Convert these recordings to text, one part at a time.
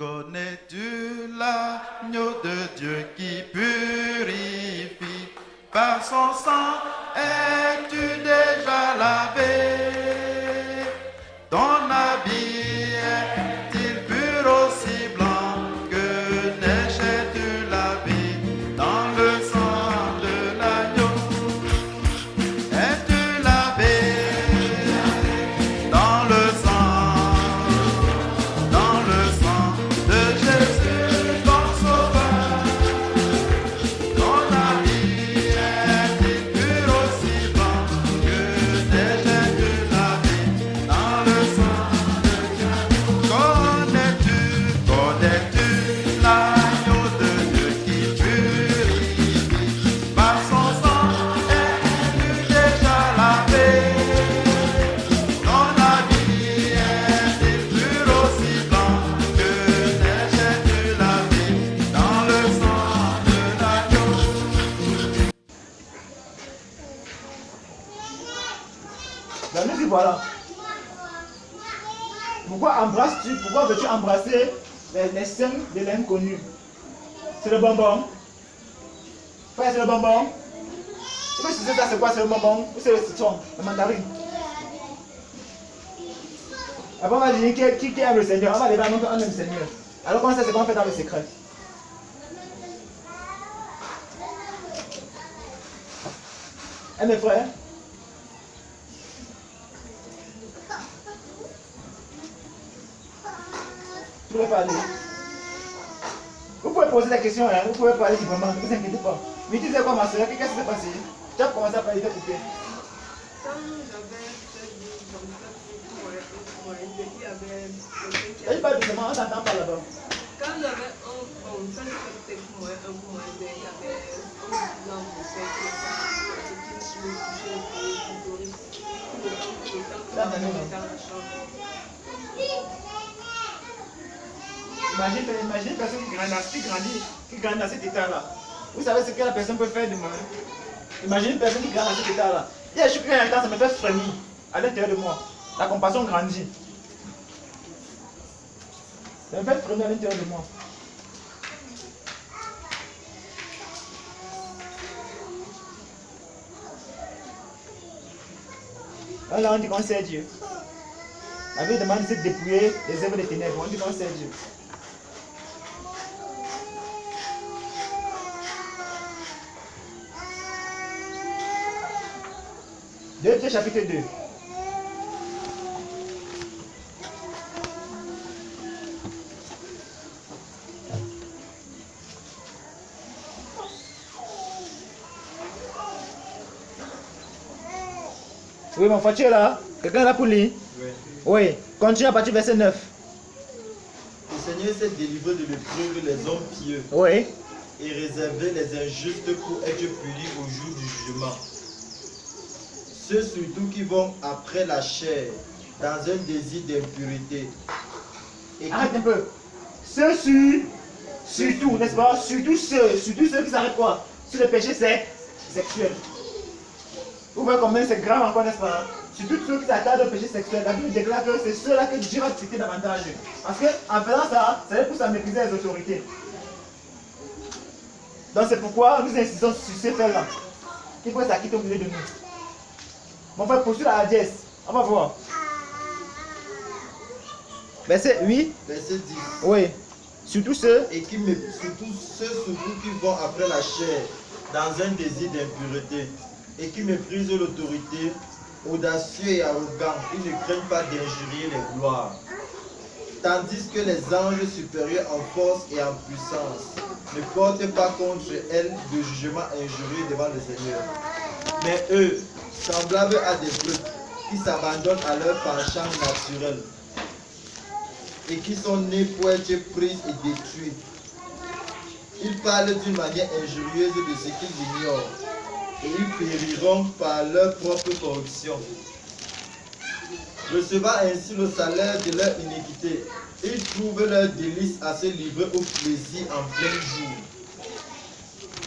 Connais-tu l'agneau de Dieu qui purifie? Par son sang es-tu déjà lavé? Ton habit est-il pur aussi blanc que neige? Es-tu lavé dans le sang de l'agneau? Es-tu lavé dans le sang de Jésus, ton sauveur? Ton habit est-il pur aussi blanc que neige? Es-tu lavé dans le sang de Jésus? Connais-tu l'agneau de Dieu qui purifie? Par son sang es-tu déjà lavé? Ton habit est-il pur aussi blanc que neige? Es-tu lavé dans le sang de l'agneau? La musique, voilà. Pourquoi veux-tu embrasser les seins de l'inconnu? C'est le bonbon. Frère, c'est le bonbon. Tu peux sais ça, c'est quoi? C'est le bonbon ou c'est le citron, la mandarine? Après, on va dire qui aime le Seigneur. On va aller dans notre on aime le Seigneur. Alors, comment ça, c'est qu'on fait dans le secret? Eh mes frères, vous pouvez parler. Vous pouvez poser la question, hein? Vous pouvez parler librement, ne vous inquiétez pas. Mais tu sais quoi, ma soeur, qu'est-ce qui s'est passé? Tu as commencé à parler de coupé. Elle parle doucement, on t'entend pas là-bas. Quand j'avais ça c'était pour moi, un coup, il y avait un blanc de fait, Imagine une personne qui grandit dans cet état-là. Vous savez ce que la personne peut faire demain? Imagine une personne qui grandit dans cet état-là. Il y a juste un temps, ça me fait frémir à l'intérieur de moi. La compassion grandit. Ça me fait frémir à l'intérieur de moi. Là, on dit qu'on sait Dieu. La Bible demande de dépouiller les œuvres des ténèbres. On dit qu'on sait Dieu. Deux chapitre 2. Oui, mon frère, tu es là? Quelqu'un est là pour lire? Oui. Oui. Continue à partir du verset 9. Le Seigneur s'est délivré de l'épreuve les hommes pieux Oui. et réservé les injustes pour être punis au jour du jugement. Ceux surtout qui vont après la chair dans un désir d'impureté. Et qui... Arrête un peu. Surtout, n'est-ce pas? Surtout ceux qui s'arrêtent quoi? Sur le péché sexuel. Vous voyez combien c'est grave encore, n'est-ce pas? Surtout ceux qui s'attardent au péché sexuel. La Bible déclare que c'est ceux-là que Dieu va citer davantage. Parce qu'en faisant ça, ça les pousse à mépriser les autorités. Donc c'est pourquoi nous insistons sur ces faits-là. Qu'il faut s'acquitter au milieu de nous. Mon frère, poursuit la dièse. On va voir. Verset 8. Verset 10. Oui. Surtout ceux. Et qui surtout qui vont après la chair dans un désir d'impureté et qui méprisent l'autorité, audacieux et arrogants, ils ne craignent pas d'injurier les gloires. Tandis que les anges supérieurs en force et en puissance ne portent pas contre elles de jugement injurieux devant le Seigneur. Mais eux, semblables à des bœufs qui s'abandonnent à leur penchant naturel et qui sont nés pour être pris et détruits. Ils parlent d'une manière injurieuse de ce qu'ils ignorent et ils périront par leur propre corruption. Recevant ainsi le salaire de leur iniquité, ils trouvent leur délice à se livrer au plaisir en plein jour.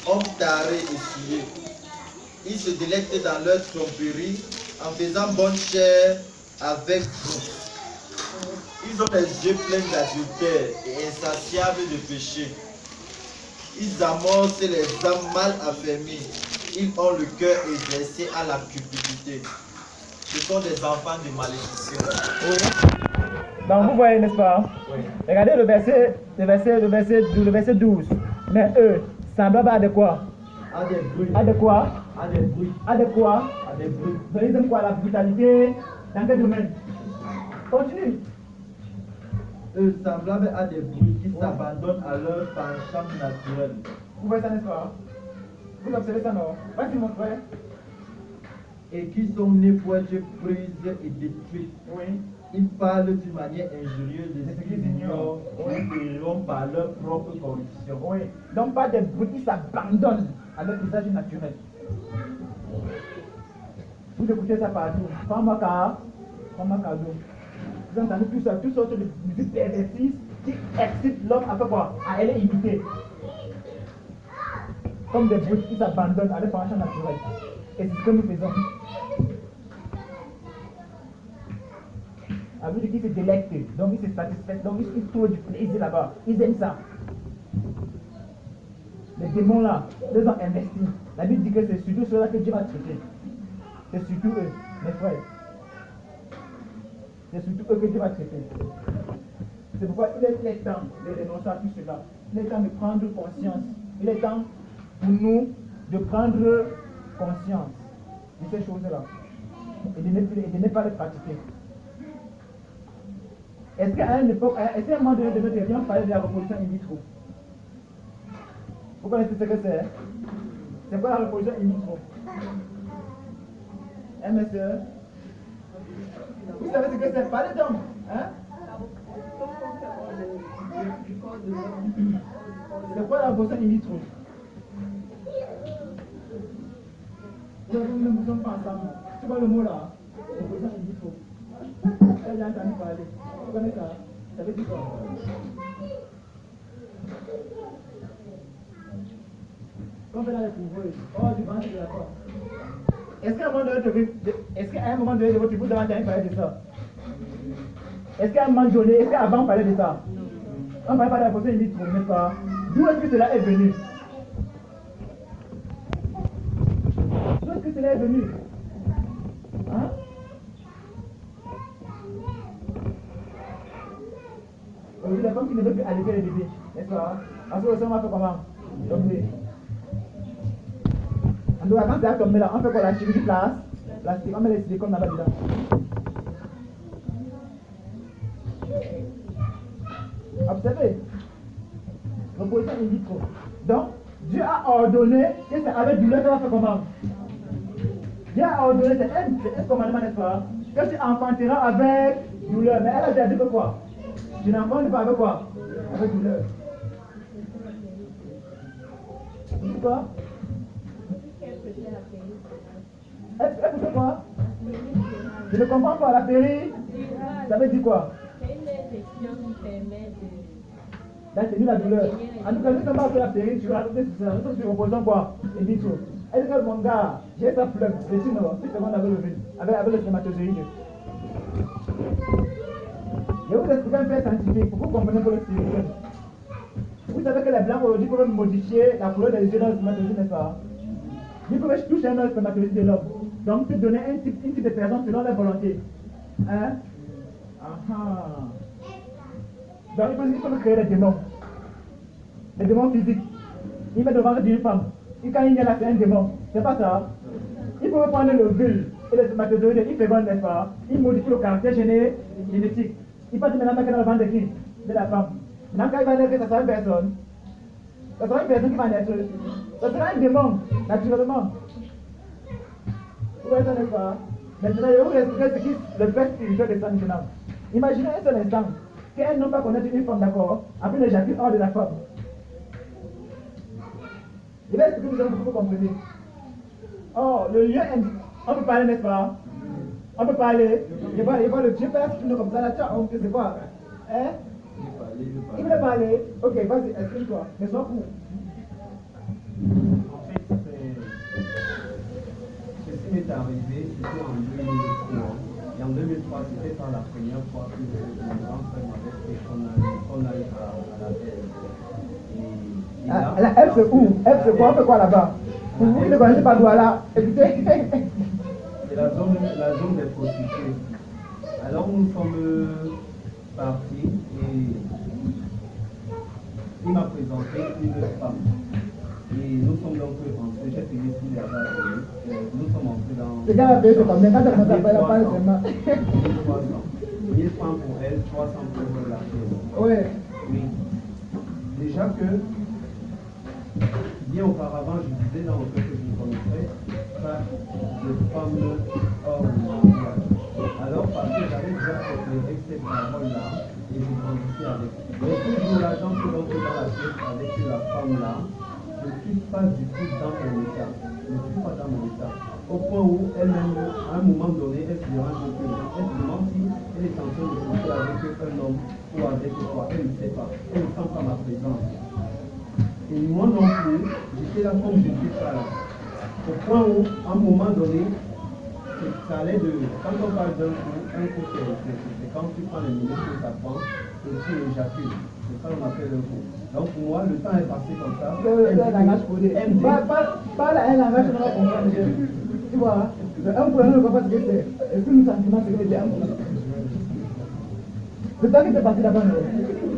Hommes tarés et souillés, ils se délectent dans leur tromperie en faisant bonne chère avec vous. Ils Ils ont les yeux pleins d'adultère et insatiables de péché. Ils amorcent les âmes mal affermies. Ils ont le cœur exercé à la cupidité. Ce sont des enfants de malédiction. Oui. Donc vous voyez, n'est-ce pas? Oui. Regardez le verset 12. Mais eux, semblables à de quoi? À des bruits. À de quoi? À des bruits. À de quoi? À des bruits. Donc ils aiment quoi? La brutalité. Dans quel domaine? Continue. Eux semblables à des bruits qui s'abandonnent à leur penchant naturel. Vous voyez ça, n'est-ce pas? Vous observez ça, non? Vas-y, mon frère. Et qui sont nés pour être prises et détruites. Oui. Ils parlent d'une manière injurieuse de ce qu'ils ignorent Oui. et périront par leur propre corruption. Oui. Donc pas des bruits qui s'abandonnent à leur visage naturel. Vous écoutez ça partout. Prends-moi cadeau. Vous entendez toutes sortes de musiques perverties qui excitent l'homme à faire quoi? À aller imiter. Comme des bruits qui s'abandonnent à leur penchant naturel. Et c'est ce que nous faisons. La Bible dit qu'ils se délectent, donc ils se satisfaient, donc ils trouvent du plaisir là-bas. Ils aiment ça. Les démons là, ils ont investi. La Bible dit que c'est surtout ceux-là que Dieu va traiter. C'est surtout eux, mes frères. C'est surtout eux que Dieu va traiter. C'est pourquoi il est temps de dénoncer à tout cela. Il est temps de prendre conscience. Il est temps pour nous de prendre conscience de ces choses-là. Et de ne pas les pratiquer. Est-ce qu'à un moment donné de notre vie, on parlait de la reproduction in vitro? Vous connaissez ce que c'est? C'est quoi la reproduction in vitro? Hein, monsieur? Vous savez ce que c'est? Parlez donc! Hein? C'est quoi la reproduction in vitro? Nous ne sommes pas ensemble. Tu vois le mot là? Reproduction in vitro. J'ai entendu parler. Vous connaissez ça? Ça veut dire quoi? Quand on fait dans les couvreuses, du ventre de la porte. Est-ce qu'à un moment donné de votre vie, vous avez entendu parler de ça? Est-ce qu'à un moment donné, est-ce qu'avant on parlait de ça? On parlait pas de la position in vitro, n'est-ce pas? D'où est-ce que cela est venu? D'où est-ce que cela est venu? Hein? Aujourd'hui, la femme qui ne veut plus allaiter les bébés, n'est-ce pas? Parce que on va faire comment? Tomber. En tout cas, quand ça a tombé là, on fait quoi? La chirurgie plastique, on met les silicones là-bas dedans. Observez. Reposition in vitro. Donc, Dieu a ordonné que c'est avec douleur qu'on va faire comment? Dieu a ordonné, c'est un commandement, n'est-ce pas? Que tu enfanteras avec douleur. Mais elle a déjà dit que quoi? Tu n'enfantes pas avec quoi? Avec douleur. C'est quoi? Elle fait quoi? Je ne comprends pas. La péri, ça veut dire quoi? C'est une infection qui permet de... D'atténuer la douleur. En tout cas, nous ne sommes pas fait la péri, tu vas rajouter sur ça. Nous sommes sur opposant quoi? Et dit tout. Elle dit que mon gars, j'ai sa flemme. C'est sûr, non? C'est comment on avait levé. Avec le spermatozoïde. Je vais vous expliquer un fait scientifique pour que vous compreniez pour le spirituel. Vous savez que les blancs aujourd'hui peuvent modifier la couleur des yeux dans le spermatozoïde, n'est-ce pas? Ils peuvent toucher un autre spermatozoïde de l'homme. Donc, te donner un type de personne selon leur volonté. Hein? Donc, ils peuvent créer des démons. Des démons physiques. Ils mettent devant d'une femme. Et quand il y a là, c'est un démon. C'est pas ça? Ils peuvent prendre le vulve et le spermatozoïde, ils fécondent, n'est-ce pas? Ils modifient le caractère génétique. Ils partent maintenant dans le ventre de qui? De la femme. Maintenant, quand il va naître, ça sera une personne. Ça sera une personne qui va naître. Ça sera un démon, naturellement. Vous voyez ça, n'est-ce pas? Maintenant, je vais vous expliquer ce qui le fait spirituel de ça maintenant. Imaginez un seul instant qu'un homme va connaître une femme, d'accord? Après, il éjacule hors de la femme. Je vais expliquer vous pour que vous compreniez. Oh, le lieu indique. On peut parler, n'est-ce pas? On peut parler. Je vois le Dieu Père qui nous comme ça là. Tiens, c'est quoi? Hein? Il veut parler. Ok, vas-y, explique-toi. Mais sois fou. En fait, ce qui m'est arrivé, c'était en 2003. Et en 2003, c'était pas la première fois que mon grand frère m'avait fait qu'on aille à la F. La F c'est où? F c'est quoi? On fait quoi là-bas? Vous qui ne connaissez pas Douala, écoutez. C'est la zone des prostituées. Alors nous sommes partis et il m'a présenté une femme. Et nous sommes donc entrés, j'ai payé tout là-bas. Nous sommes entrés dans... Le gars a payé c'est combien? Quand tu as commencé à payer la part seulement. 1000 francs pour elle, 300 pour la fille. Ouais. Oui. Déjà que, bien auparavant, je disais dans le fait que je ne connaissais pas de femmes hors du mariage. Alors, parce que j'avais déjà éclairé cette parole-là et je grandissais avec. Mais toujours l'agent que l'on fait dans la pièce avec la femme-là, je ne suis pas du tout dans mon état. Je ne suis pas dans mon état. Au point où elle-même, à un moment donné, elle se dérange un peu. Elle se demande si elle est en train de coucher avec un homme ou avec toi. Elle ne sait pas. Elle ne sent pas ma présence. Et moi non plus, j'étais là comme je n'étais pas là. Au point où, à un moment donné, ça allait de... Quand on parle d'un coup, c'est quand tu prends les minutes que ça prend et tu éjacules. C'est ça qu'on appelle un coup. Donc pour moi, le temps est passé comme ça. Le langage codé. Pas un langage qu'on va comprendre. Tu vois, un coup, on ne comprend pas ce que c'est. Et puis, nous sentiments, c'est que c'est un coup. C'est toi qui t'es parti là-bas, non?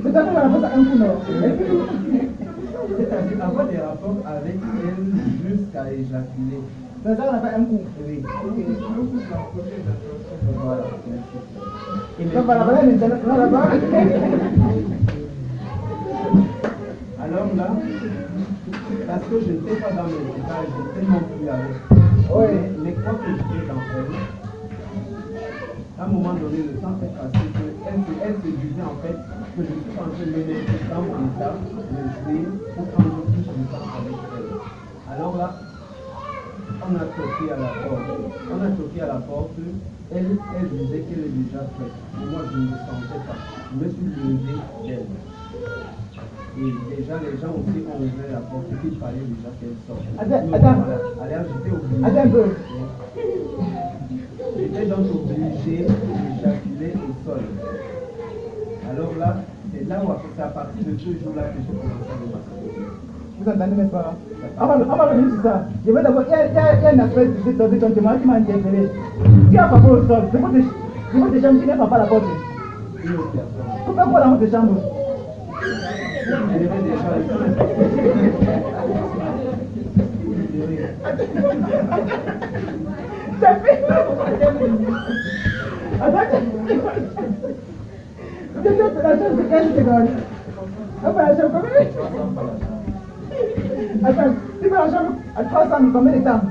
C'est toi qui m'as fait ça un coup, non? C'est-à-dire avoir des rapports avec elle jusqu'à éjaculer. C'est ça qu'on appelle un coup. Oui. Voilà, merci. Et Donc, voilà, maintenant, là-bas. alors là, parce que je n'étais pas dans mes états, je n'étais non plus avec. Oui. Mais quoi que j'étais dans elle, à un moment donné, le temps est passé, elle se disait en fait que je suis en train de me mettre dans mon état, de jouer pour prendre plus de temps avec elle. Alors là, on a toqué à la porte. Elle disait qu'elle est déjà prête. Moi, je ne me sentais pas. Je me suis levé d'elle. Et déjà, les gens aussi ont ouvert la porte et qu'il fallait déjà qu'elle sorte. Attends. Alors, j'étais obligé. Attends un peu. J'étais donc obligé d'éjaculer au sol. Alors là, c'est là où c'est à partir de ce jour-là que j'ai commencé à me masturber. Vous entendez, n'est-ce pas? On va revenir sur ça. Je veux d'abord, il y a un aspect de ton témoignage qui m'a interpellé. Qui a frappé au sol? C'est pour tes chambres qui ne frappent pas la porte. Une autre personne. Pourquoi pas dans tes chambres? Il y avait des gens. Ça fait. Attends. C'est la chambre de 15 secondes. Après la chambre, combien? Attends, tu fais la chambre à 300, combien de temps?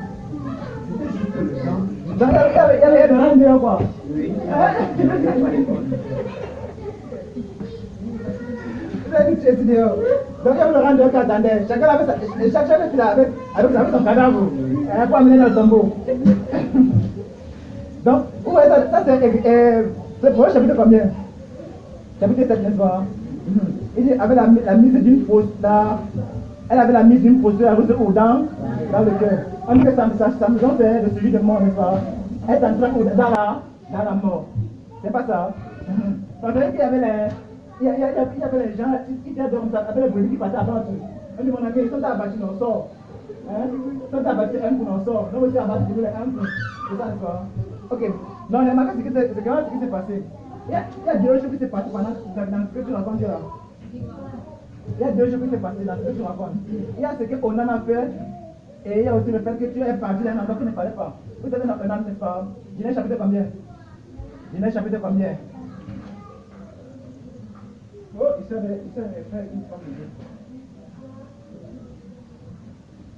C'était juste le temps. Donc, il y avait de l'endroit quoi? Oui. Vous avez dit que tu es dehors. Donc, il y avait le rendez-vous qui attendait. Chacun avait son cadavre. Pour amener dans le tombeau. Donc, vous voyez ça c'est pour le chapitre combien? Chapitre 7, n'est-ce pas? Il avait la mise d'une fausse là. Elle avait la mise d'une fausse dans le cœur. On dit que sa maison c'est le sujet de mort, n'est-ce pas? Elle est en train dans la mort. C'est pas ça? Parce qu'il y avait les gens, ils étaient comme ça, avec les brebis qui passaient avant tout. On dit, mon ami, ils sont abattus, on sort. Ils sont abattus, un coup, on sort. Nous aussi abattus, un coup. C'est ça, n'est-ce pas? Ok. Non, les remarqué c'est quand même ce qui s'est passé. Il y a deux choses qui s'est passé pendant ce que tu racontes là. Il y a deux choses qui s'est passé dans ce que tu racontes. Il y a ce qu'on en a fait, et il y a aussi le fait que tu es parti d'un endroit qu'il ne fallait pas. Vous savez, un an, n'est-ce pas? Genèse chapitre combien? Genèse chapitre combien? Oh, il s'est fait une femme de Dieu.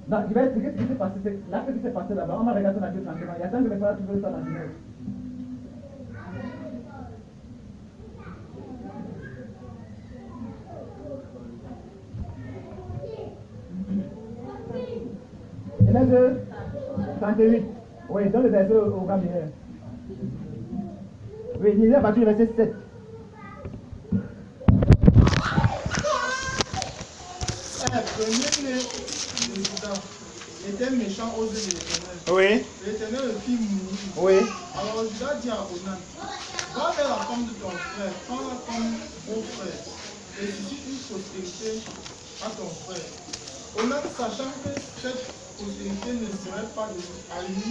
Non, je vais expliquer ce qui s'est passé. Là, ce qui s'est passé là-bas, on va regarder dans la Bible tranquillement. Il y a tant que les frères trouvent ça dans Genèse. Genèse 38. Oui, dans le verset au grand milieu. Oui, il est à partir du verset 7. Premier-né, était méchant aux yeux de l'Éternel. Oui. L'Éternel le fit mourir. Oui. Alors Judas dit à Onan, va vers la femme de ton frère, prends-la comme beau frère, et suscite une postérité à ton frère. Onan, sachant que cette postérité ne serait pas à lui,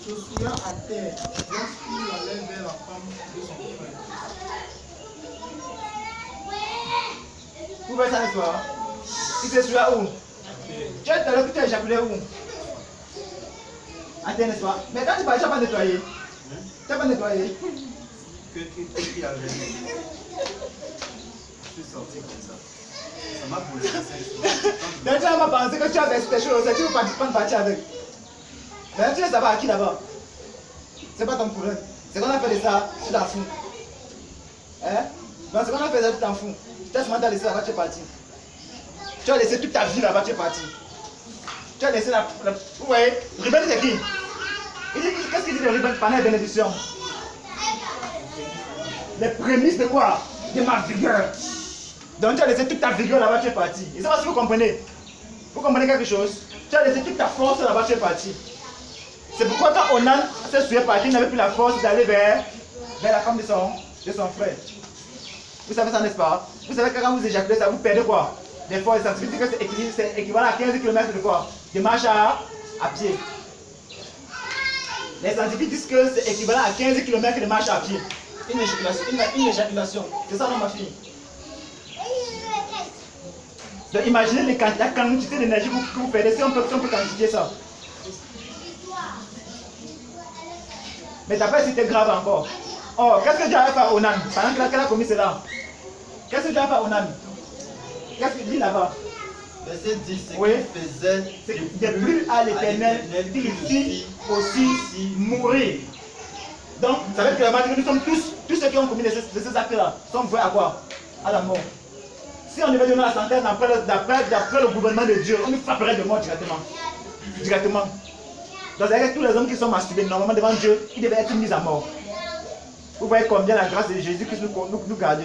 se soula à terre lorsqu'il allait vers la femme de son frère. Vous voyez ça, n'est-ce pas? Il se soula où? Tu as tout à l'heure que tu as éjaculé où? À terre, n'est-ce pas? Mais quand tu parles, tu n'as pas nettoyé. Tu n'as pas nettoyé. Qu'est-ce qu'il y avait? Je suis sorti comme ça. Ça m'a brûlé cette histoire. Donc tu n'as pas pensé que tu as des choses, tu ne veux pas partir avec. Mais tu veux savoir à qui d'abord? C'est pas ton problème. C'est qu'on a fait de ça, tu t'en fous. Hein? Donc c'est qu'on a fait de ça, tu t'en fous. Tu as seulement laissé là-bas, tu es parti. Tu as laissé toute ta vie là-bas, tu es parti. Tu as laissé la... Vous voyez, Ruben c'est qui? Qu'est-ce qu'il dit de Ruben pendant la bénédiction? Les prémices de quoi? De ma vigueur. Donc tu as laissé toute ta vigueur là-bas, tu es parti. Et ça va si vous comprenez. Vous comprenez quelque chose? Tu as laissé toute ta force là-bas, tu es parti. C'est pourquoi quand Onan s'est souillé parti, il n'avait plus la force d'aller vers la femme de son frère. Vous savez ça, n'est-ce pas? Vous savez que quand vous éjaculez ça, vous perdez quoi? Des forces. Ça signifie que c'est équivalent à 15 km de quoi? De marche à pied. Les scientifiques disent que c'est équivalent à 15 km de marche à pied. Une éjaculation. C'est ça, non, ma fille? Donc imaginez la quantité d'énergie que vous perdez si on peut quantifier ça. Mais t'as pas c'était grave encore. Oh, qu'est-ce que Dieu a fait à Onan pendant qu'elle a commis cela? Qu'est-ce que Dieu a fait à Onan? Qu'est-ce qu'il dit là-bas? Verset 10, ce Oui. qu'il faisait De plus à l'Éternel qu'il fit aussi mourir. Donc, ça veut dire que nous sommes tous ceux qui ont commis ces actes-là, sont voués à quoi? À la mort. Si on devait donner la sentence d'après le gouvernement de Dieu, on nous frapperait de mort directement. Donc, c'est-à-dire que tous les hommes qui sont masturbés, normalement devant Dieu, ils devaient être mis à mort. Vous voyez combien la grâce de Jésus-Christ nous garde.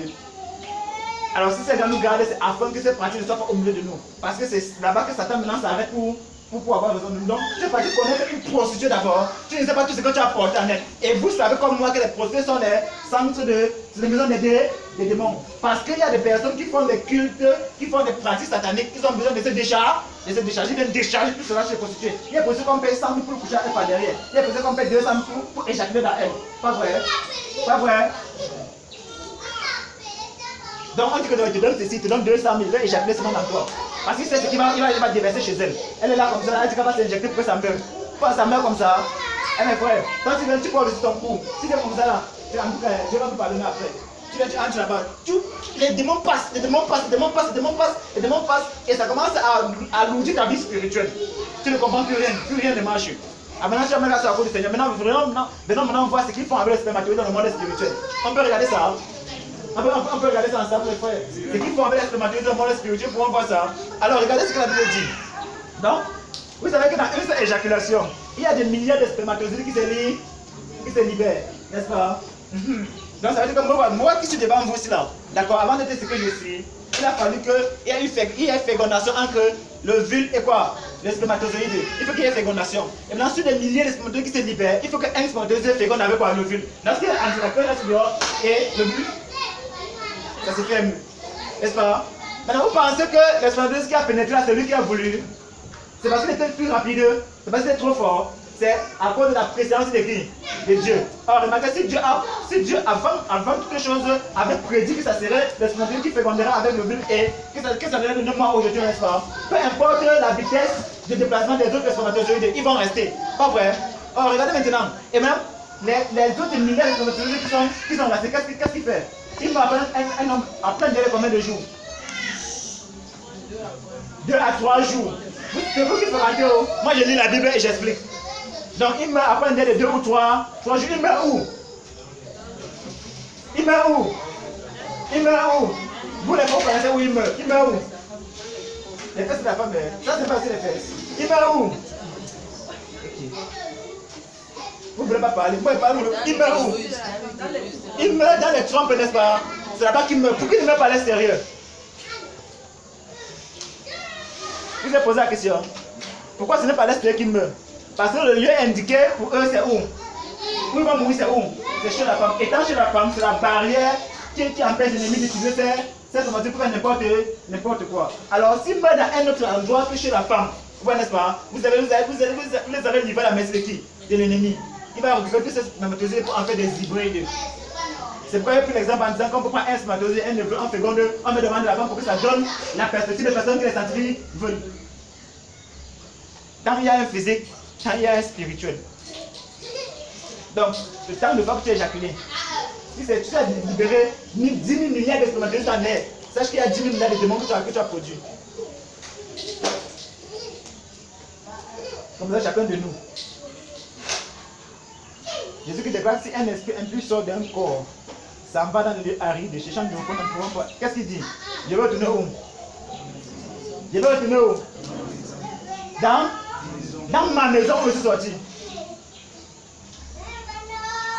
Alors, si ces gens nous gardent, c'est afin que ces pratiques ne soient pas au milieu de nous. Parce que c'est là-bas que Satan maintenant s'arrête pour avoir besoin de nous. Donc, tu n'es pas connaître une prostituée d'abord. Tu ne sais pas tout ce que tu as porté en elle. Et vous savez comme moi que les prostituées sont les centres de maisons des démons. Parce qu'il y a des personnes qui font des cultes, qui font des pratiques sataniques, ils ont besoin de se décharger. Ils viennent décharger tout cela chez les prostituées. Il y a des prostituées qu'on paye 100 000 pour coucher à elle par derrière. Il y a des prostituées qu'on paye 200 000 pour éjacculer dans elle. Pas vrai? Pas vrai? Donc on dit que tu donnes ceci, tu donnes 200 000, il va éjacculer seulement dans toi. Parce qu'il sait ce qu'il va déverser chez elle. Elle est là comme ça, elle dit qu'elle va s'injecter pour que ça meure. Pourquoi ça meurt comme ça? Eh mes frères, quand tu portes dessus ton cou, si tu es comme ça là, Dieu va te pardonner après. Tu entres là-bas, les démons passent, et ça commence à alourdir ta vie spirituelle. Tu ne comprends plus rien ne marche. Ah, maintenant tu as même à la cour du Seigneur. Maintenant on voit ce qu'ils font avec les spermatozoïdes dans le monde spirituel. On peut regarder ça. On peut regarder ça ensemble, les frères. Ce qu'ils font avec les spermatozoïdes dans le monde spirituel, pour voir ça. Alors regardez ce que la Bible dit. Donc, vous savez que dans une seule éjaculation, il y a des milliers de spermatozoïdes qui se libèrent, n'est-ce pas? Donc ça veut dire que moi qui suis devant vous ici là, d'accord, avant d'être ce que je suis, il a fallu qu'il y ait une fécondation entre l'ovule et quoi? Les spermatozoïdes. Il faut qu'il y ait fécondation. Et maintenant, sur des milliers de spermatozoïdes qui se libèrent, il faut qu'un spermatozoïde féconde avec quoi? L'ovule. Lorsqu'il y a un anticorps là dehors et l'ovule, ça se ferme. N'est-ce pas? Maintenant, vous pensez que le spermatozoïde qui a pénétré là, c'est lui qui a voulu? C'est parce qu'il était plus rapide, c'est parce qu'il était trop fort. C'est à cause de la préséance de qui? De Dieu. Alors remarquez, si Dieu avant toute chose avait prédit que ça serait le spermatozoïde qui fécondera avec le but et que ça serait le 9 mois aujourd'hui, n'est-ce pas? Peu importe la vitesse de déplacement des autres spermatozoïdes, ils vont rester. Pas vrai? Alors regardez maintenant. Et même les autres milliers de spermatozoïdes qui sont restés, qu'est-ce qu'il fait? Il va prendre un homme après combien de jours? 2 à 3 jours. C'est vous qui faites rater. Moi je lis la Bible et j'explique. Donc il meurt après un délai de 2 ou 3 jours. Il meurt où? Il meurt où? Il meurt où? Vous les pauvres connaissez où il meurt? Il meurt où? Les fesses de la femme, ça c'est pas aussi les fesses. Il meurt où? Vous ne voulez pas parler? Vous pouvez parler où? Il meurt où? Il meurt dans les trompes, n'est-ce pas? C'est là-bas qu'il meurt. Pourquoi il ne meurt pas à l'extérieur? Vous avez posé la question. Pourquoi ce n'est pas l'esprit qui meurt? Parce que le lieu indiqué pour eux, c'est où? Où ils vont mourir, c'est où? C'est chez la femme. Étant chez la femme, c'est la barrière qui empêche l'ennemi d'utiliser cette formation pour faire n'importe quoi. Alors, s'il meurt dans un autre endroit que chez la femme, vous voyez, n'est-ce pas? Vous les avez livré à la messe de qui? De l'ennemi. Il va récupérer toutes ces spermatozoïdes pour en faire des hybrides. C'est pourquoi j'ai pris l'exemple en disant qu'on peut prendre un spermatozoïde, un œuf en féconde, on me demande à la femme pour que ça donne la perspective des personnes que les scientifiques veulent. Tant il y a un physique, tant il y a un spirituel. Donc, le temps de fois que tu es éjaculé, si tu as libéré 10 000 milliards de spermatozoïdes en air, sache qu'il y a 10 000 milliards de démons que tu as produits. Comme ça, chacun de nous. Jésus qui déclare si un esprit impur sort d'un corps, ça va dans le lieu aride, cherchant de reprendre. Qu'est-ce qu'il dit? Je vais retourner où? Je vais retourner où? Dans ma maison où je suis sorti.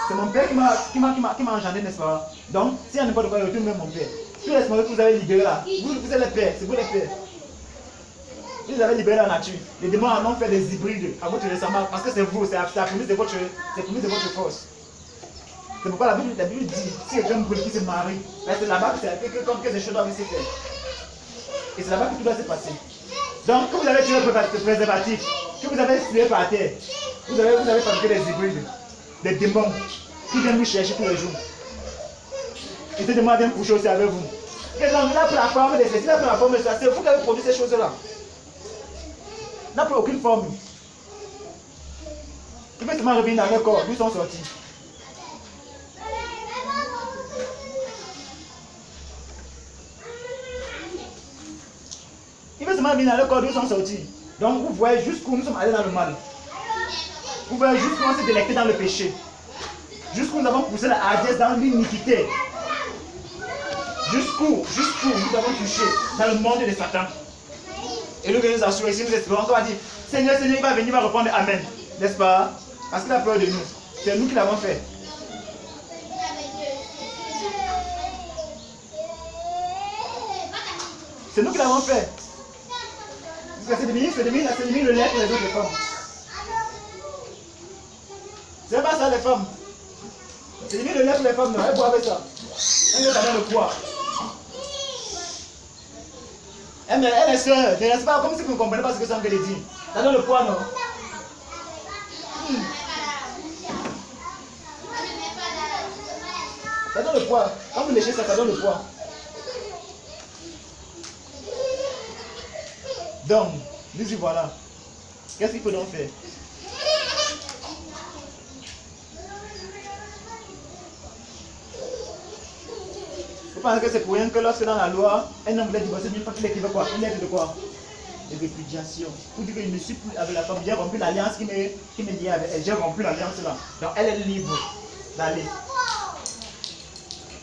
C'est mon père qui m'a engendré, n'est-ce pas? Donc, si il n'y a pas de quoi, je retourne même mon père. Tous les esprits que vous avez libérés là, vous êtes les pères, c'est vous les pères. Vous avez libéré la nature. Les démons en ont fait des hybrides à votre ressemblance parce que c'est vous, c'est la prémisse de votre force. C'est pourquoi la Bible dit si quelqu'un brûle qui se marie, c'est là-bas que ces choses doivent se faire. Et c'est là-bas que tout doit se passer. Donc, quand vous avez tiré le préservatif, que vous avez tué par terre, vous avez fabriqué des hybrides, des démons qui viennent vous chercher tous les jours. Et ces démons viennent coucher aussi avec vous. Et donc, la plateforme de ceci, la plateforme de ça, c'est vous qui avez produit ces choses-là. N'a plus aucune forme. Ils veulent seulement revenir dans leur corps, d'où ils sont sortis. Ils veulent seulement revenir dans leur corps, d'où ils sont sortis. Donc vous voyez jusqu'où nous sommes allés dans le mal. Vous voyez jusqu'où on s'est délecté dans le péché. Jusqu'où nous avons poussé la hardiesse dans l'iniquité. Jusqu'où nous avons touché dans le monde de Satan. Et nous venons nous assurer, si nous espérons, on va dire, Seigneur, il va venir, il va répondre Amen. N'est-ce pas? Parce qu'il a peur de nous. C'est nous qui l'avons fait. C'est nous qui l'avons fait. Parce que c'est devenu le lait pour les autres femmes. C'est pas ça les femmes. C'est devenu le lait pour les femmes, non? Elles boivent ça. Elles ont le poids. Elle est soeur, ne reste pas comme si vous ne comprenez pas ce que ça veut dire. Ça donne le poids, non? Ça donne le poids. Quand vous léchez ça, ça donne le poids. Donc, nous y voilà. Qu'est-ce qu'il faut donc faire? Vous pensez que c'est pour rien que lorsque dans la loi, un homme voulait divorcer une fois qu'il écrivait quoi? Une lettre de quoi? De répudiation. Pour dire que je ne suis plus avec la femme, j'ai rompu l'alliance qui me liait avec elle. J'ai rompu l'alliance là. Donc elle est libre d'aller.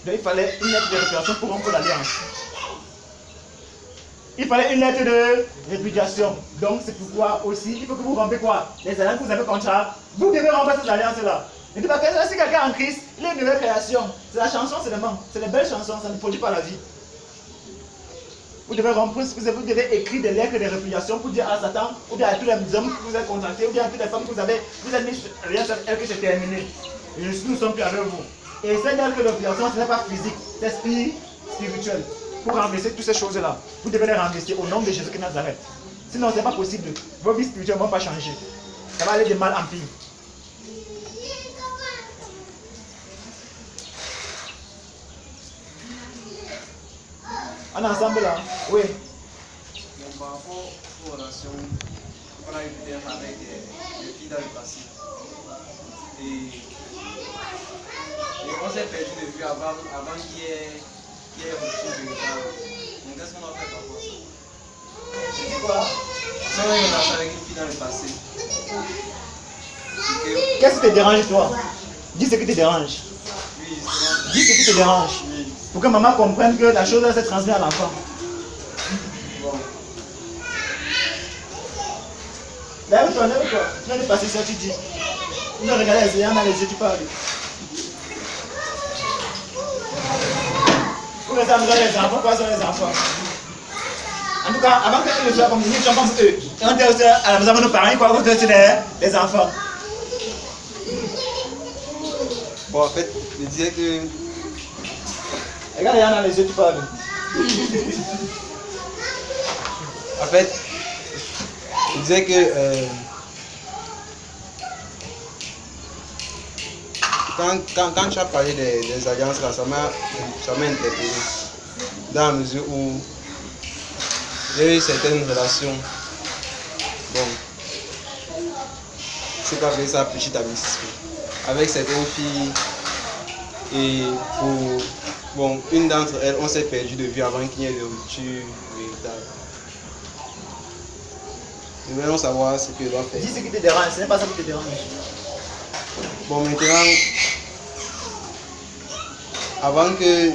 Donc il fallait une lettre de répudiation pour rompre l'alliance. Il fallait une lettre de répudiation. Donc c'est pourquoi aussi, il faut que vous rompez quoi? Les alliances que vous avez contrat. Vous devez rompre ces alliances là. Ne dis pas que si quelqu'un est en Christ, il est une nouvelle création. C'est la chanson seulement. C'est les belles chansons, ça ne produit pas la vie. Vous devez rompre, vous devez écrire des lettres de répudiation pour dire à Satan, ou bien à tous les hommes que vous avez contractés, ou bien à toutes les femmes que vous avez mis rien sur elle que c'est terminé. Et nous ne sommes plus avec vous. Et cette lettre de répudiation, ce n'est pas physique, c'est spirituel. Pour renverser toutes ces choses-là, vous devez les renverser au nom de Jésus de Nazareth. Sinon, ce n'est pas possible. Vos vies spirituelles ne vont pas changer. Ça va aller de mal en pire. On est ensemble là? Oui. Bon, par rapport aux relations qu'on a eues avec les filles dans le passé. Et on s'est perdu de vue avant qu'il y ait retour de retard. Donc qu'est-ce qu'on a fait par rapport à ça? C'est quoi? Si on a eu une relation avec une fille dans le passé. Qu'est-ce qui te dérange toi? Dis ce qui te dérange. Oui, justement. Dis ce qui te dérange. Oui. Pour que maman comprenne que la chose se transmet à l'enfant. Bon. Lève-toi. Tu viens de passer ça, tu dis. Tu viens de regarder les yeux, dans les yeux, tu parles. Pour les enfants, quoi sont les enfants? En tout avant que les soient comme nous sommes comme eux. Et on était aussi à la maison de nos parents, quoi, on était aussi les enfants. Bon, en fait, je disais que. Regarde, il y en a les yeux, tu parles. En fait, je disais que. Quand tu as parlé des alliances là, ça m'a interpellé. Dans la mesure où il y a eu certaines relations. Bon, c'est pas appeler ça petit amitié. Avec certaines filles. Et pour. Bon, une d'entre elles, on s'est perdu de vue avant qu'il y ait de rupture véritable. Nous voulons savoir ce que doit faire. Dis ce qui te dérange, ce n'est pas ça qui te dérange. Bon, maintenant, avant que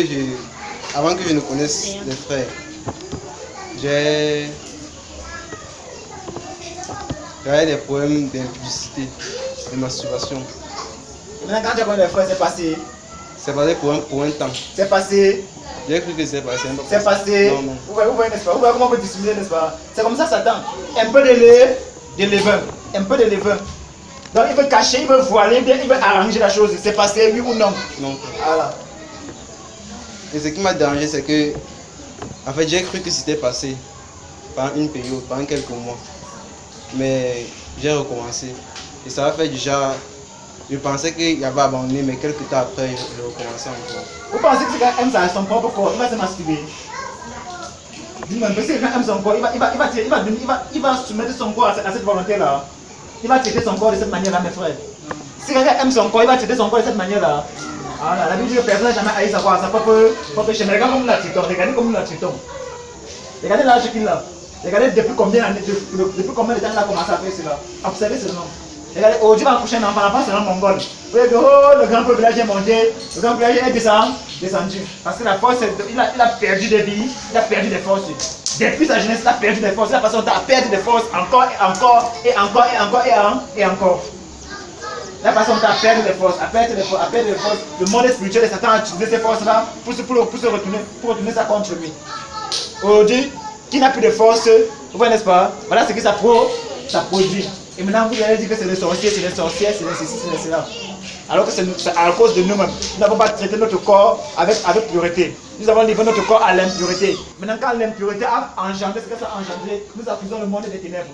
je ne connaisse les frères, j'avais des problèmes d'impudicité, de masturbation. Maintenant, quand tu as connu les frères, c'est passé. C'est passé pour un temps. C'est passé. J'ai cru que c'est passé. C'est passé. Non, non. Vous voyez, n'est-ce pas? Vous voyez comment on peut dissimuler, n'est-ce pas? C'est comme ça, Satan. Un peu de levain. Un peu de levain. Donc, il veut cacher, il veut voiler, il veut arranger la chose. C'est passé, oui ou non? Non. Voilà. Et ce qui m'a dérangé, c'est que, en fait, j'ai cru que c'était passé pendant une période, pendant quelques mois. Mais j'ai recommencé. Et ça a fait du genre, je pensais qu'il y avait abandonné, mais quelques temps après, je recommençais encore. Vous pensez que si quelqu'un aime son propre corps, il va se masturber? Dis-moi, si quelqu'un aime son corps, il va soumettre son corps à cette volonté-là. Il va traiter son corps de cette manière-là, mes frères. Si quelqu'un aime son corps, il va traiter son corps de cette manière-là. Voilà, la Bible dit que personne n'a jamais haï sa propre chair. Mais regarde comme nous la traitons, regardez comme nous la traitons. Regardez l'âge qu'il a. Regardez depuis combien de temps il a commencé à faire cela. Observez ce nom. Regardez, aujourd'hui il va accoucher un enfant c'est un mongol. Vous voyez que oh, le grand peuple est monté, le grand peuple est descendu. Parce que la force, il a perdu des vies, il a perdu des forces. Depuis sa jeunesse, il a perdu des forces. Il a passé son temps à perdre des forces encore et encore et encore et encore et encore. Il a passé son temps à perdre des forces, à perdre des forces. Le monde spirituel de Satan a utilisé ces forces-là pour retourner ça contre lui. Aujourd'hui, qui n'a plus de force, vous voyez, n'est-ce pas? Voilà ce que ça produit. Et maintenant, vous allez dire que c'est les sorciers, c'est ceci, c'est cela. Alors que c'est à cause de nous-mêmes. Nous n'avons pas traité notre corps avec pureté. Nous avons livré notre corps à l'impureté. Maintenant, quand l'impureté a engendré ce que ça a engendré, nous accusons le monde des ténèbres.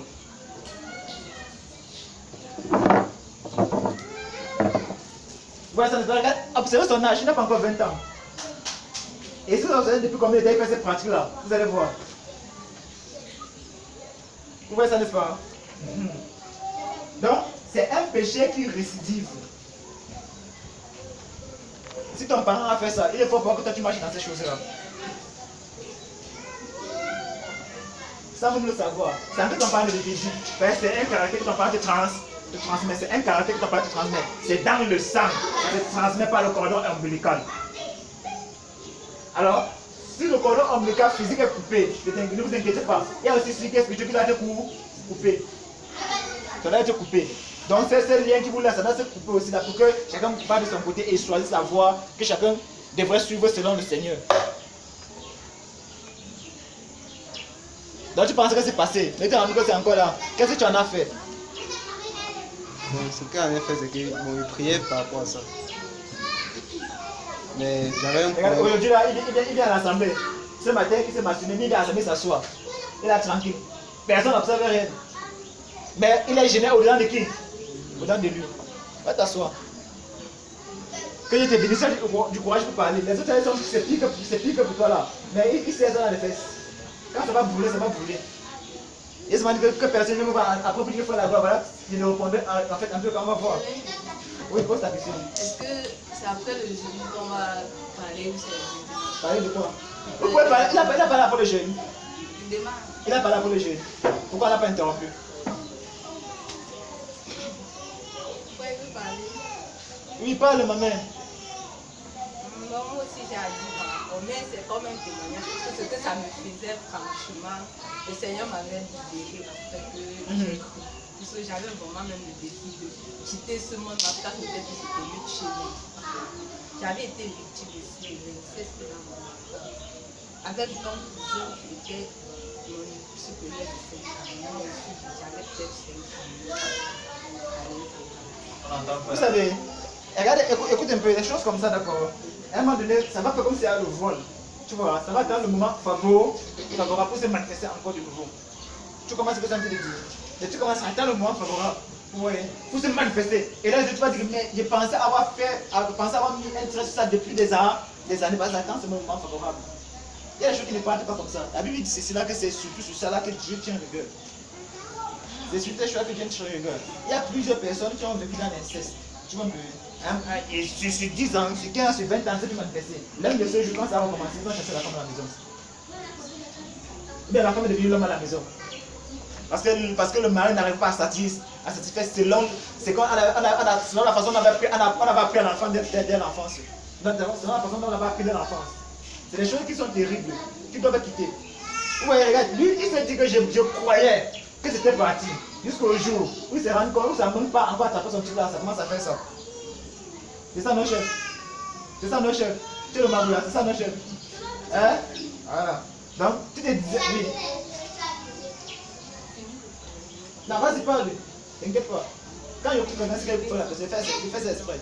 Voilà, ça nous regarde. Observez son âge, il n'a pas encore 20 ans. Et si vous observez depuis combien de temps il fait cette pratique-là, vous allez voir. Vous voyez ça, n'est-ce pas? Donc, c'est un péché qui récidive. Si ton parent a fait ça, il est fort pour que toi tu marches dans ces choses-là. Ça, vous le savoir. C'est un peu ton parent de Jésus. C'est un caractère que ton parent te transmet. C'est un caractère que ton parent te transmet. C'est dans le sang. Ça ne se transmet pas le cordon ombilical. Alors, si le cordon ombilical physique est coupé, ne vous inquiétez pas. Il y a aussi celui qui est spirituel qui doit être coupé. Ça doit être coupé. Donc c'est ce lien qui vous laisse, ça doit se couper aussi là pour que chacun va de son côté et choisisse la voie que chacun devrait suivre selon le Seigneur. Donc tu penses que c'est passé, mais tu as rendu que c'est encore là. Qu'est-ce que tu en as fait? Bon, ce qu'il en a fait, c'est qu'il priait par rapport à ça. Mais j'avais un problème. Aujourd'hui là, il vient à l'assemblée. Ce matin, il s'est masturbé, il vient à l'assemblée s'asseoir. Il est tranquille. Personne n'observe rien. Mais il est gêné au-dedans de qui? Au-dedans de lui. Va t'asseoir. Que je te bénisse du courage pour parler. Les autres, c'est pire que pour toi là. Mais il sait ça dans les fesses. Quand ça va brûler, ça va brûler. Et ça m'a dit que personne ne va approprier faire la voix. Voilà, il nous répondait en fait un peu comme on va voir. Oui, pose ta question. Est-ce que c'est après le jeûne qu'on va parler ou c'est Parler de quoi? Vous pouvez parler. Il a parlé après le jeûne. il démarre? Il a parlé après le jeûne. Pourquoi il n'a pas interrompu? Pourquoi il veut parler? Oui, parle maman. Moi aussi j'ai agi par rapport, mais c'est comme un témoignage. Parce que ce que ça me faisait franchement, le Seigneur m'avait libéré après que j'ai cru. Parce que j'avais vraiment même le défi de quitter ce monde. Ma place n'était plus chez moi. J'avais été victime aussi, mais c'est ce que avec donc je était mon supérieur de 5 ans, j'avais peut-être 5 ans. Vous savez, regardez, écoute un peu, des choses comme ça, d'accord. À un moment donné, ça va faire comme si il y a le vol. Tu vois, ça va dans le moment favorable pour se manifester encore de nouveau. Tu commences à ce que ça me dit. Et tu commences à attendre le moment favorable pour se manifester. Et là, tu vas dire, mais j'ai pensé avoir mis un trait sur ça depuis des années. Attends, c'est mon moment favorable. Il y a des choses qui ne partent pas comme ça. La Bible dit c'est là que c'est surtout sur ça là que Dieu tient rigueur. C'est sur tes choix que Dieu tient rigueur. Il y a plusieurs personnes qui ont vécu dans l'inceste. Tu vois un peu. Et sur 10 ans, sur 15, sur 20 ans, c'est plus manifesté. L'un de ce jour, quand ça va commencer, ils vont chercher la femme à la maison. Ou bien la femme est devenue l'homme à la maison. Parce que le mari n'arrive pas à satisfaire selon la façon dont on avait appris à l'enfant dès l'enfance. Selon la façon dont on avait appris dès l'enfance. C'est des choses qui sont terribles, qui doivent être quittées. Vous voyez, regarde, lui, il s'est dit que je croyais que c'était parti. Jusqu'au jour où il s'est rendu compte, où ça ne monte pas encore à taper son petit là, ça commence à faire ça. C'est ça nos chefs. C'est ça nos chefs. Tu es le maboula, c'est ça nos chefs. Hein? Voilà. Donc, tu te disais, oui. Non, vas-y, parle. T'inquiète pas. Quand il y a qui connaît ce qu'il faut, il fait ça exprès.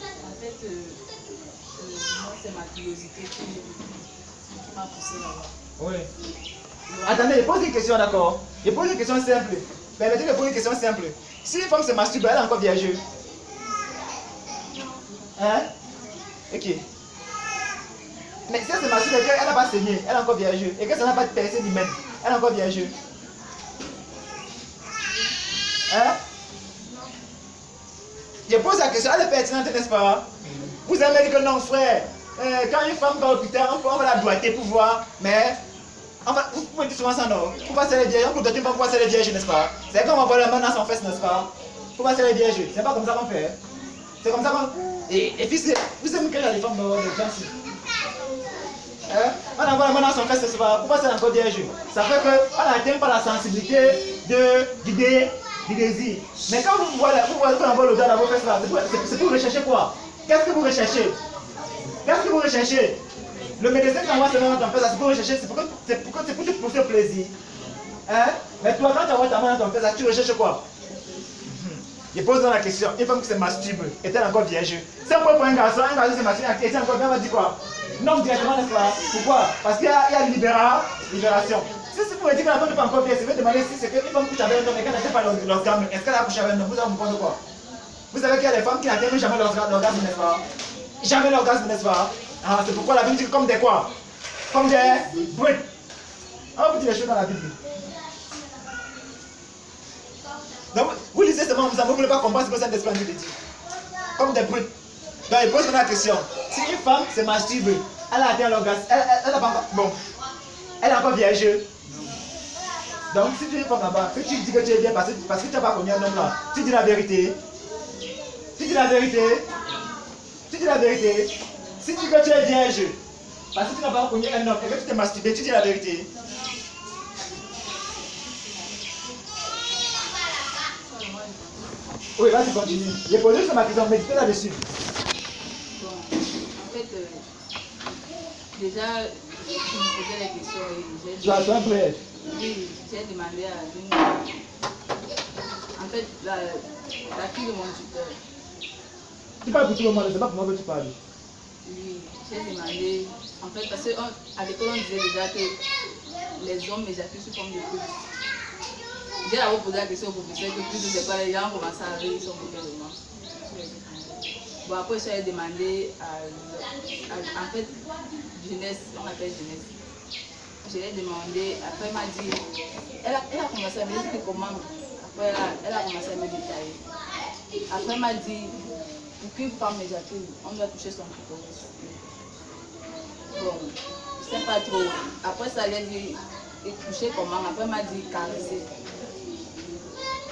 En fait, moi, c'est ma curiosité qui m'a poussé là-bas. Oui. Attendez, je pose une question, d'accord? Je pose une question simple. Permettez-moi de poser une question simple. Si une femme se masturbe, elle est encore vierge. Hein? Ok. Mais si elle se masturbe et qu'elle n'a pas saigné, elle est encore vierge. Et que ça n'a pas de percée ni même, elle est encore vierge. Hein? Je pose la question, elle est pertinente, n'est-ce pas? Vous avez dit que non, frère. Quand une femme va au hôpital, on va la doigter pour voir, mais vous pouvez dire souvent ça, non? Pour passer les vierges, on peut doiter une femme pour passer les vierges, n'est-ce pas? C'est comme on voit la main dans son fesse, n'est-ce pas? Pour passer les vierges, c'est pas comme ça qu'on fait. C'est comme ça qu'on. Et puis, vous savez qu'il y a des femmes dans le gens ici. On envoie la main dans son fesse, n'est-ce pas? Pour passer encore vierge. Ça fait qu'on n'atteint pas la sensibilité du désir. Mais quand vous voyez qu'on envoie le doigt dans vos fesses là, c'est pour rechercher quoi? Qu'est-ce que vous recherchez? Qu'est-ce que vous recherchez? Le médecin qui envoie ses mains dans ton fesse, c'est pour rechercher, c'est pour te pousser plaisir. Hein? Mais toi, quand tu envoies ta main dans ton fesse, tu recherches quoi? Je pose dans la question, une femme qui se masturbe, est-elle encore vierge? C'est un point pour un garçon se masturbe, est-elle encore vierge? On va dire quoi? Non, directement, n'est-ce pas? Pourquoi? Parce qu'il y a une libération. Si vous voulez dire que la femme n'est pas encore vierge, je vais demander si c'est qu'une femme couche avec un homme et qu'elle n'atteint pas l'orgasme, est-ce qu'elle a couché avec un homme? Vous avez compris quoi? Vous savez qu'il y a des femmes qui n'atteignent jamais l'orgasme, n'est-ce pas? Jamais l'orgasme, n'est-ce pas? Ah, c'est pourquoi la Bible dit comme des quoi? Comme des brutes. On vous dit les choses dans la Bible. Donc, vous lisez seulement, vous ne voulez pas comprendre ce que Saint-Esprit dit. Comme des brutes. Donc, il pose la question. Si une femme se masturbe, elle a atteint l'orgasme, elle n'a pas encore. Bon. Elle est encore vierge. Donc, si tu es une femme là-bas, que tu dis que tu es bien parce que tu n'as pas connu un homme là, tu dis la vérité. Tu dis la vérité. Tu dis la vérité. Si tu dis que tu es vierge, parce que tu n'as pas connu un homme et que tu t'es masturbé, tu dis la vérité. Oui, vas-y, continue. J'ai posé juste ma question, méditez là-dessus. Bon, en fait, déjà, je me posais la question et j'ai demandé à une. En fait, la fille de mon tuteur. Tu parles pour tout le monde, c'est pas pour moi que tu parles. Oui, j'ai demandé. En fait, parce qu'à l'école, on disait déjà que les hommes éjaculent sous forme de coups. J'ai d'abord posé la question au professeur que plus de départ, les gens commencent à arriver, ils sont beaucoup de moi. Bon, après, j'ai demandé en fait, jeunesse, on appelle jeunesse. Je l'ai demandé, après, elle m'a dit, elle a commencé à me dire comment. Après, elle a commencé à me détailler. Après, elle m'a dit, pour qu'une femme éjacule, on doit toucher son clitoris. Bon, je ne sais pas trop. Après, ça, elle a dit, toucher comment. Après, elle m'a dit, caresser.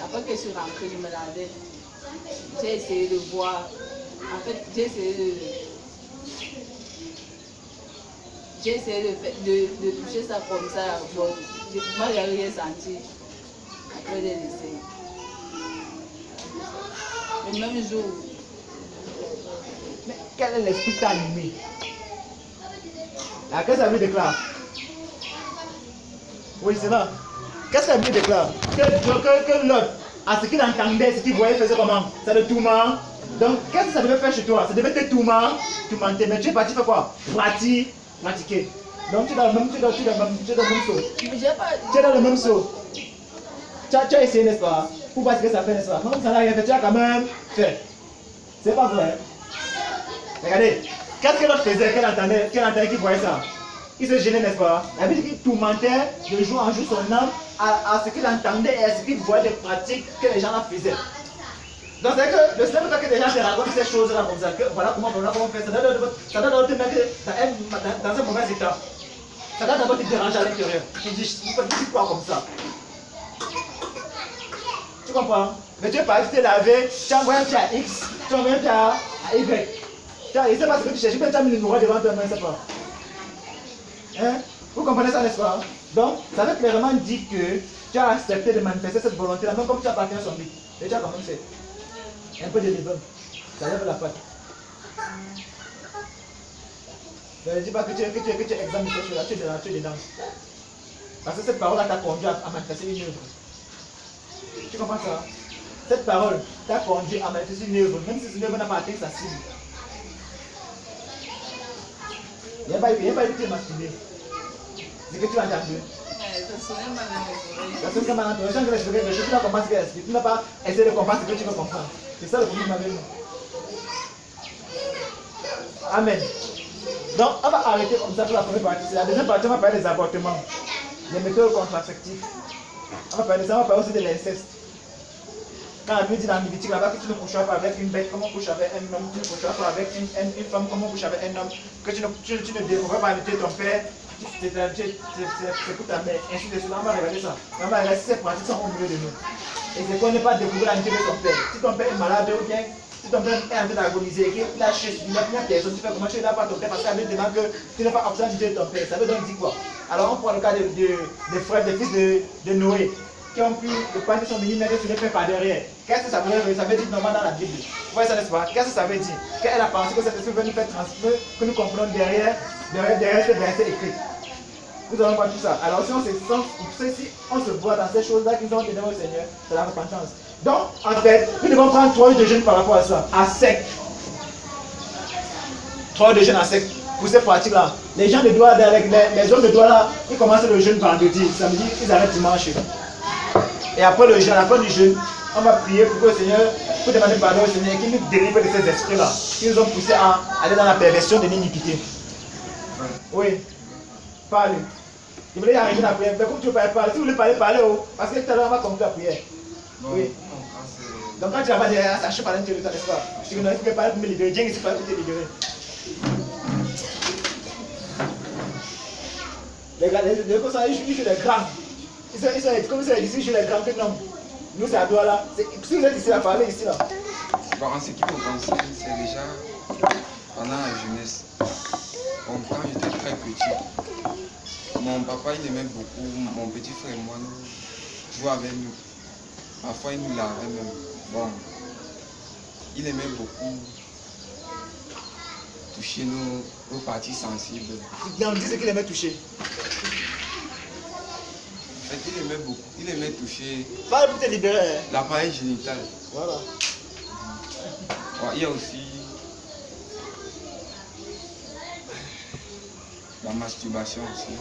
Après que je suis rentrée, je me lavais. J'ai essayé de voir. En fait, j'ai essayé de toucher ça comme ça. Bon, moi, je n'ai rien senti. Après, j'ai essayé. Le même jour. Mais quel est l'esprit qui t'a allumé? Ah, qu'est-ce que la Bible déclare? Oui, c'est là. Qu'est-ce que la Bible déclare? Que l'autre, à ce qu'il entendait, ce qu'il voyait, faisait comment? Ça le tourment. Donc, qu'est-ce que ça devait faire chez toi? Ça devait te tourmenter. Mais tu es parti faire quoi? Pratiquer. Donc, tu es dans le même saut. Mais j'ai pas. Tu es dans le même saut. Tu as essayé, n'est-ce pas? Pour voir ce que ça fait, n'est-ce pas? Même si ça n'a rien fait, tu as quand même fait. C'est pas vrai. Regardez, qu'est-ce que l'autre faisait, qu'elle entendait, qu'il voyait ça? Il se gênait, n'est-ce pas? La Bible dit qu'il tourmentait de jour en jour son âme à ce qu'il entendait et à ce qu'il voyait des pratiques que les gens là faisaient. Donc c'est que le simple fait que les gens te racontent ces choses-là comme ça, que voilà comment on fait, ça doit d'abord te mettre dans un mauvais état. Ça doit d'abord te déranger à l'intérieur. Tu dis quoi comme ça? Tu comprends? Mais tu es parti te laver, tu as envoyé un pied à X, tu as envoyé un pied à Y. Tu ne sais pas ce que tu cherches, tu as mis le noir devant toi, mais je ne sais pas. Hein? Vous comprenez ça, n'est-ce pas? Donc, ça veut clairement dire que tu as accepté de manifester cette volonté-là, même comme tu appartiens à son but. Et tu as quand même fait. Un peu de levain. Ça lève la patte. Ne dis pas que tu es exempt de ces choses-là, tu es dedans. Parce que cette parole-là t'a conduit à manifester une œuvre. Tu comprends ça? Cette parole t'a conduit à manifester une œuvre, même si cette œuvre n'a pas atteint sa cible. Il n'y a pas eu de masculin. C'est que tu as entendu. La seule que maintenant, les gens qui respectent les choses, tu n'as pas compris ce qu'elle explique. Tu n'as pas essayé de comprendre ce que tu veux comprendre. C'est ça le problème avec nous. Amen. Donc, on va arrêter comme ça pour la première partie. La deuxième partie, on va parler des avortements, des méthodes contraceptives. On va parler de ça, on va parler aussi de l'inceste. Quand la Bible dit dans Lévitique là-bas que tu ne coucheras pas avec une bête comme on couche avec un homme, tu ne coucheras pas avec une femme comme on couche avec un homme, que tu ne découvres pas inviter ton père, c'est pour ta mère, ainsi de suite. On va regarder ça. On va regarder si ces pratiques sont au milieu de nous. Et c'est qu'on n'est pas découvrir l'amitié de ton père. Si ton père est malade ou bien, si ton père est en train d'agoniser et qu'il a cherché une personne, tu fais comment tu n'as pas ton père parce qu'elle demande que tu n'as pas obtenu l'amitié de ton père. Ça veut donc dire quoi? Alors on prend le cas des frères, des fils de Noé, qui ont pu, le père qui sont venus mettre sur les pères par derrière. Qu'est-ce que ça veut dire? Ça veut dire normalement dans la Bible. Vous voyez ça, n'est-ce pas? Qu'est-ce que ça veut dire? Qu'elle a pensé que cet esprit veut nous faire transmettre, que nous comprenons derrière ce verset écrit. Nous allons voir tout ça. Alors si on se voit dans ces choses-là qui sont devant le Seigneur, c'est la repentance. Donc, en fait, nous devons prendre 3 jours de jeûne par rapport à ça, à sec. 3 jours de jeûne à sec. Pour ces pratiques-là, les gens de doigts, les hommes de doigts là, ils commencent le jeûne vendredi, samedi, ils arrêtent dimanche. Et après le jeûne, à la fin du jeûne, on va prier pour que le Seigneur, pour demander pardon au Seigneur, qu'il nous délivre de ces esprits-là, qui nous ont poussés à aller dans la perversion de l'iniquité. Oui, parlez. Je voulais arrêter la prière, mais comme tu veux parler, si vous voulez parler, oh, parce que tout à l'heure on va conclure la prière. Oui. Donc quand tu vas derrière, ça chute par l'intérieur, n'est-ce pas? Je ne peux pas me libérer, Dieu ici, pas te libérer. Les gars, les gars, ils jouent les grands. Ils sont comme ça, ils jouent les grands que non. Nous, c'est à doigt là. Si vous êtes ici à parler, ici là. Bon, en ce qui me concerne, c'est déjà pendant la jeunesse. Bon, quand j'étais très petit, mon papa il aimait beaucoup, mon petit frère et moi, nous jouer avec nous. Parfois il nous lavait même. Bon, il aimait beaucoup toucher nos parties sensibles. Non, dis ce qu'il aimait toucher. En fait, il aimait beaucoup, il aimait toucher Parle pour te libérer. l'appareil génital. Voilà. Bon, il y a aussi la masturbation aussi.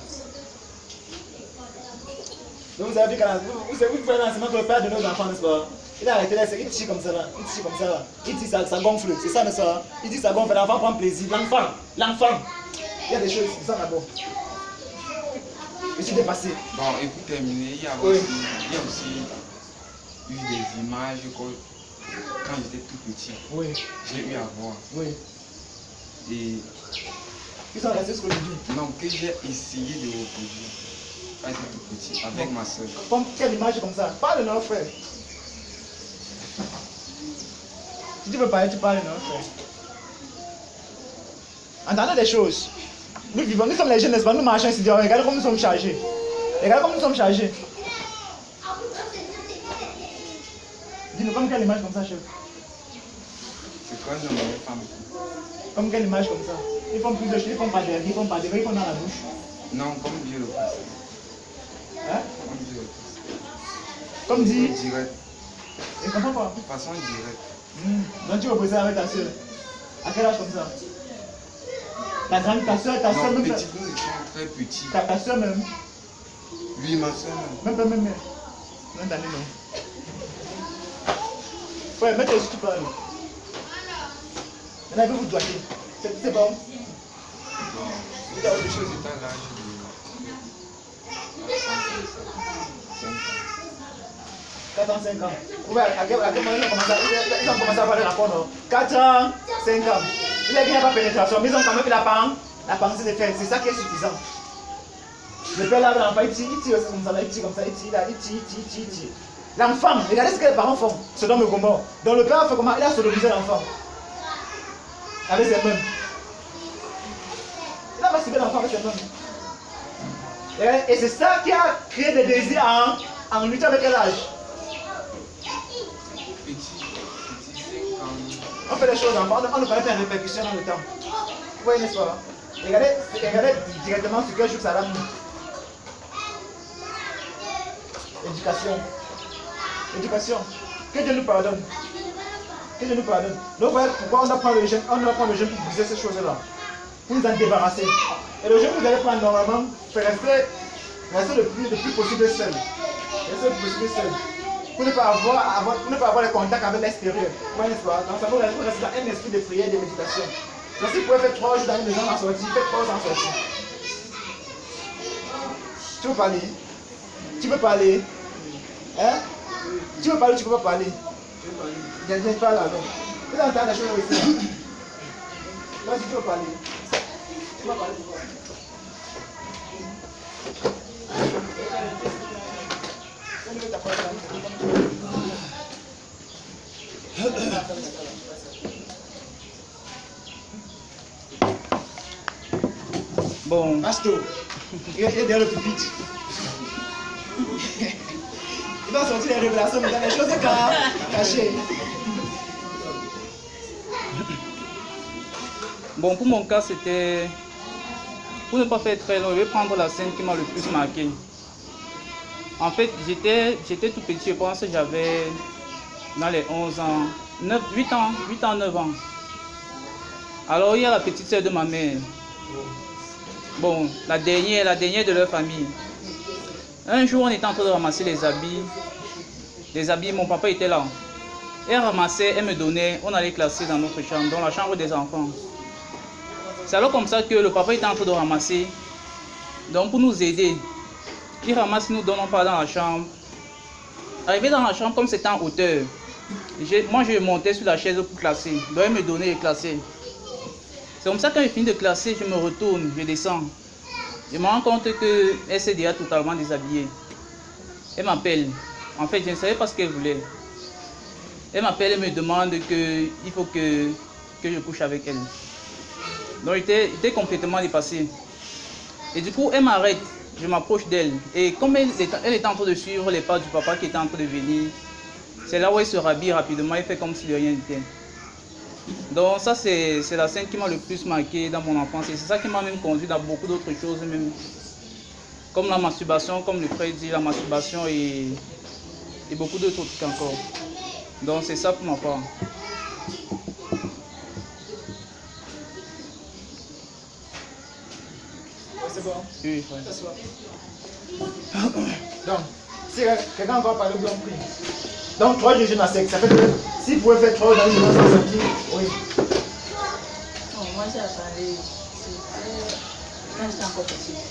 Donc vous avez vu quand vous faites l'enseignement que le père de nos enfants, n'est-ce pas? Il a arrêté là, il tire comme ça là, il tire comme ça là. Il dit ça gonfle, c'est ça, n'est-ce pas? Il dit ça gonfle, l'enfant prend plaisir, l'enfant. Il y a des choses, c'est ça d'abord. Je suis dépassé. Bon, et pour terminer, il y a Oui. aussi eu des images que quand j'étais tout petit, Oui, j'ai eu à voir. oui. Et Ils sont restés sur le dit. non, que j'ai essayé de reproduire quand j'étais tout petit avec ma soeur. Comme quelle image comme ça? Parle de notre frère. Si tu veux parler, tu parles de notre frère. Entendez des choses. Nous vivons, nous sommes les jeunes, n'est-ce pas? Nous marchons ici dehors. Regardez comme nous sommes chargés. Regardez comme nous sommes chargés. Dis-nous comme quelle image comme ça, chef? C'est quand je me femme. Comme quelle image comme ça? Ils font plus de choses, ils font pas derrière, ils font pas devant, ils font dans la bouche. Non, comme Dieu le passe. Hein? Comme Dieu le passe. Comme dit. Direct. Je comprends pas. De façon directe. Donc tu vas poser avec ta soeur. À quel âge comme ça? Ta grande, ta soeur Non, même. petit, nous étions très petits. Ta soeur même. Lui, ma soeur même. Même. Non, t'as dit non. Ouais, mets-toi si tu parles. Maintenant, il veut vous doigter. C'est bon. Il y a autre chose, c'est à l'âge de 4 ans, 5 ans. Ouais, à quel moment ils ont commencé à avoir des rapports, non? 4 ans, 5 ans. Il n'y a pas de pénétration, mais ils ont quand même fait la pensée de faire. C'est ça qui est suffisant. Le père là, l'enfant, il tire comme ça, il tire comme ça, il tire. L'enfant, regardez ce que les parents font. C'est dans le combat. Donc le père fait comment? Il a sodomisé l'enfant. Avec ses mains. Il a masturbé l'enfant avec ses mains. Et c'est ça qui a créé des désirs en luttant avec quel âge? On fait des choses, on ne connaît pas les répercussions dans le temps. Oui, n'est-ce pas? Regardez directement sur quel jour ça ramène. Éducation. Que Dieu nous pardonne. Que Dieu nous pardonne. Donc voilà pourquoi on doit prendre le jeûne pour briser ces choses-là. Pour nous en débarrasser. Et le jeûne que vous allez prendre normalement, c'est rester le plus possible seul. Rester le plus possible seul. Pour ne pas avoir les contacts avec l'extérieur. Oui, n'est-ce pas? Donc ça vous rester dans un esprit de prière et de méditation. Donc si vous pouvez faire 3 jours dans une maison en sortie, faites 3 jours en sortie. Tu veux parler? Tu veux parler? Hein? Tu veux parler ou tu ne peux pas parler? Viens pas là, non. Vous entendez la chose ici. Vas-y, tu veux parler? Tu vas parler. Bon. Pasto, il est derrière le pupitre. Il va sortir les révélations, mais dans les choses cachées. Bon, pour mon cas, c'était... Pour ne pas faire très long, je vais prendre la scène qui m'a le plus marqué. En fait, j'étais tout petit, je pense que j'avais dans les 11 ans, 8 ans, 9 ans. Alors, il y a la petite sœur de ma mère. Bon, la dernière de leur famille. Un jour, on était en train de ramasser les habits. Les habits, mon papa était là. Elle ramassait, elle me donnait, on allait classer dans notre chambre, dans la chambre des enfants. C'est alors comme ça que le papa était en train de ramasser. Donc pour nous aider, il ramasse, nous donnons pas dans la chambre. Arrivé dans la chambre, comme c'était en hauteur, moi je montais sur la chaise pour classer. Donc elle me donnait et classer. C'est comme ça que quand j'ai fini de classer, je me retourne, je descends. Je me rends compte qu'elle s'est déjà totalement déshabillée. Elle m'appelle. En fait, je ne savais pas ce qu'elle voulait. Elle m'appelle et me demande qu'il faut que je couche avec elle. Donc j'étais complètement dépassé. Et du coup, elle m'arrête. Je m'approche d'elle. Et comme elle était en train de suivre les pas du papa qui était en train de venir, c'est là où elle se rhabille rapidement et fait comme si de rien n'était. Donc ça, c'est la scène qui m'a le plus marqué dans mon enfance. Et c'est ça qui m'a même conduit dans beaucoup d'autres choses, même comme la masturbation, comme le frère dit, la masturbation et beaucoup d'autres trucs encore. Donc c'est ça pour ma part. C'est bon? Oui, frère. S'assois. Donc, si quelqu'un encore parler, vous en prie. Donc 3 jours à sec, ça fait que si vous pouvez faire 3 jours dans une journée sans sortir, oui. Bon, moi j'ai parlé, c'était quand j'étais encore petite.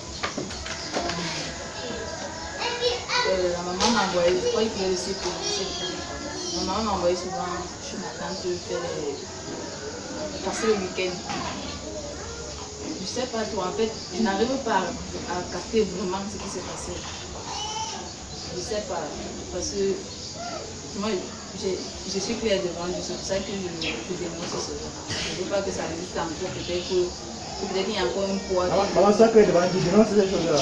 La maman m'a envoyé, je crois qu'il fallait laisser commencer. Ma maman m'a envoyé souvent chez ma tante faire passer le week-end. Je sais pas toi, en fait, je n'arrive pas à capter vraiment ce qui s'est passé. Je sais pas, parce que moi, je suis claire devant Dieu, c'est pour ça que je dénonce cela. Je ne veux pas que ça existe encore, peut-être qu'il y a encore un poids. Maman, ça claire devant Dieu, dénonce ces choses-là.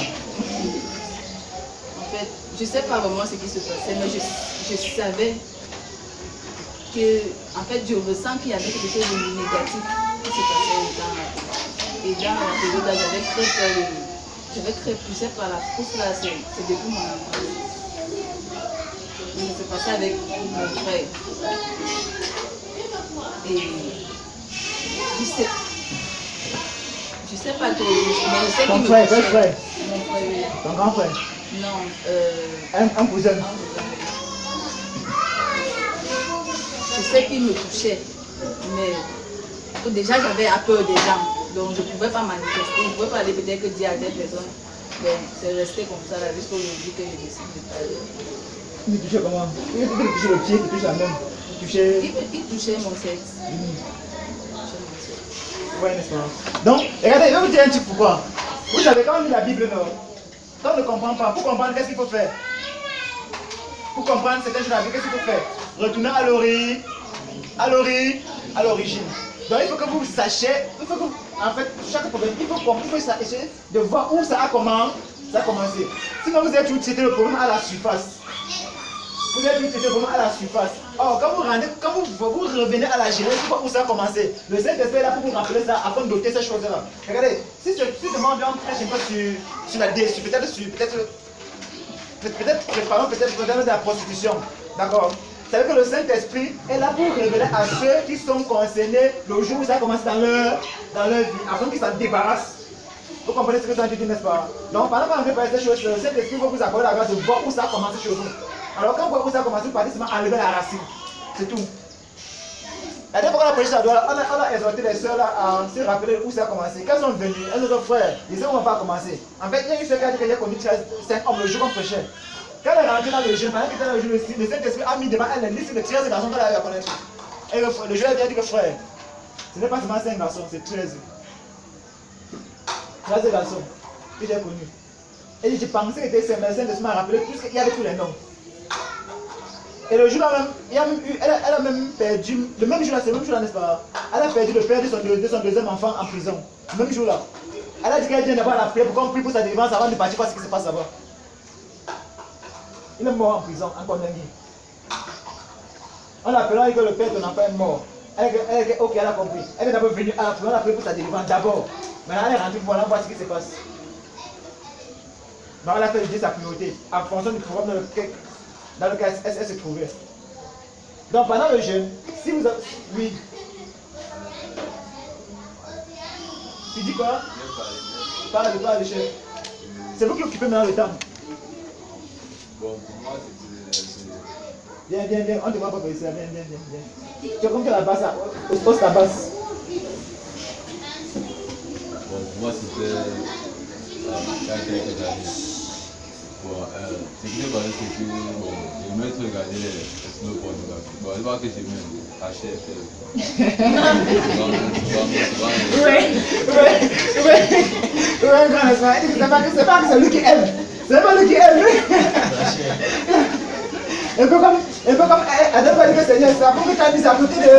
En fait, je ne sais pas vraiment ce qui se passait, mais je savais que, en fait, je ressens qu'il y avait quelque chose de négatif qui se passait au temps. Et dans la période là, j'avais très peur. J'avais très poussé par la pousse là, c'est depuis mon enfance. C'est passé avec mon frère. Et je sais pas trop, mais je sais Ton qu'il me frère, quel touchait. frère? Mon frère, oui. Ton grand frère? Non, Un cousin. Je sais qu'il me touchait, mais déjà j'avais peur des gens, donc je ne pouvais pas manifester, je ne pouvais pas aller peut-être dire à des personnes. Mais c'est resté comme ça là, jusqu'à aujourd'hui que je décide de parler. Il touchait comment? Il touchait le pied, il touche la main. Il touchait mon sexe. Ouais, n'est-ce pas? Donc, regardez, je vais vous dire un truc pourquoi. Vous savez, quand on lit la Bible, non? Quand on ne comprend pas, pour comprendre, qu'est-ce qu'il faut faire? Pour comprendre certaines choses de la Bible, qu'est-ce qu'il faut faire? Retourner à l'origine. Donc, il faut que vous sachiez, il faut que, en fait, chaque problème, il faut essayer de voir où ça a commencé. Sinon, vous êtes traité le problème à la surface. Vous êtes traité le problème à la surface. Or, quand vous revenez à la genèse, il faut où ça a commencé. Le Saint-Esprit est là pour vous rappeler ça afin de noter ces choses-là. Regardez, si demain on prêche un peu sur la déesse, peut-être de la prostitution, d'accord? Ça veut dire que le Saint-Esprit est là pour révéler à ceux qui sont concernés le jour où ça a commencé dans leur vie, afin qu'ils s'en débarrassent. Vous comprenez ce que ça dit, n'est-ce pas? Donc, pendant qu'on fait par ces choses, le Saint-Esprit va vous accorder la grâce de voir où ça a commencé chez vous. Alors, quand vous voyez où ça a commencé, vous partez seulement enlever la racine. C'est tout. La dernière fois qu'on a prêché ça, on a exhorté les soeurs à se rappeler où ça a commencé. Quand elles sont venues, elles ont dit frère, ils savent où on va pas commencer. En fait, il y a une seule qui a dit qu'elle a connu 5 hommes le jour qu'on prêchait. Quand elle est rentrée dans le jeûne, pendant qu'elle était dans le jeûne, le Saint-Esprit a mis devant elle la liste de 13 garçons qu'elle avait à connaître. Et le jeûne a dit que frère, ce n'est pas seulement 5 garçons, c'est 13. 13 garçons que j'ai connus. Et je pensais que c'était 5, mais le Saint-Esprit m'a rappelé tout ce qu'il y avait tous les noms. Et le jour-là même, elle a même perdu, le même jour-là, c'est le même jour-là, n'est-ce pas? Elle a perdu le père de son deuxième enfant en prison. Le même jour-là. Elle a dit qu'elle vient d'abord à la prière pour qu'on prie pour sa délivrance avant de partir voir ce qui se passe là-bas. Il est mort en prison, en condamné. En appelant que le père de l'enfant est mort. Ok, elle a compris. Elle est d'abord venue à la prière, on a prié pour sa délivrance d'abord. Maintenant, elle est rentrée pour voir ce qui se passe. Donc, elle a fait de Dieu sa priorité en fonction du programme dans lequel elle se trouvait. Donc, pendant le jeûne, si vous avez. Oui. Tu dis quoi? Parle de toi, le chef. C'est vous qui occupez maintenant le temps. Bon, pour moi, c'était. Viens, on ne te voit pas ici, viens. Tu as compris la basse, pose ta basse. Bon, pour moi, c'était. Il y a quelques années. Bon, ce qui s'est passé, c'est que j'aimais trop regarder les snow pornographies. Bon, c'est pas que j'aimais HFL. C'est pas que c'est lui qui aime. C'est pas lui qui aime. Un peu comme elle n'a pas dit que Seigneur, c'est pour que tu as mis ça à côté de.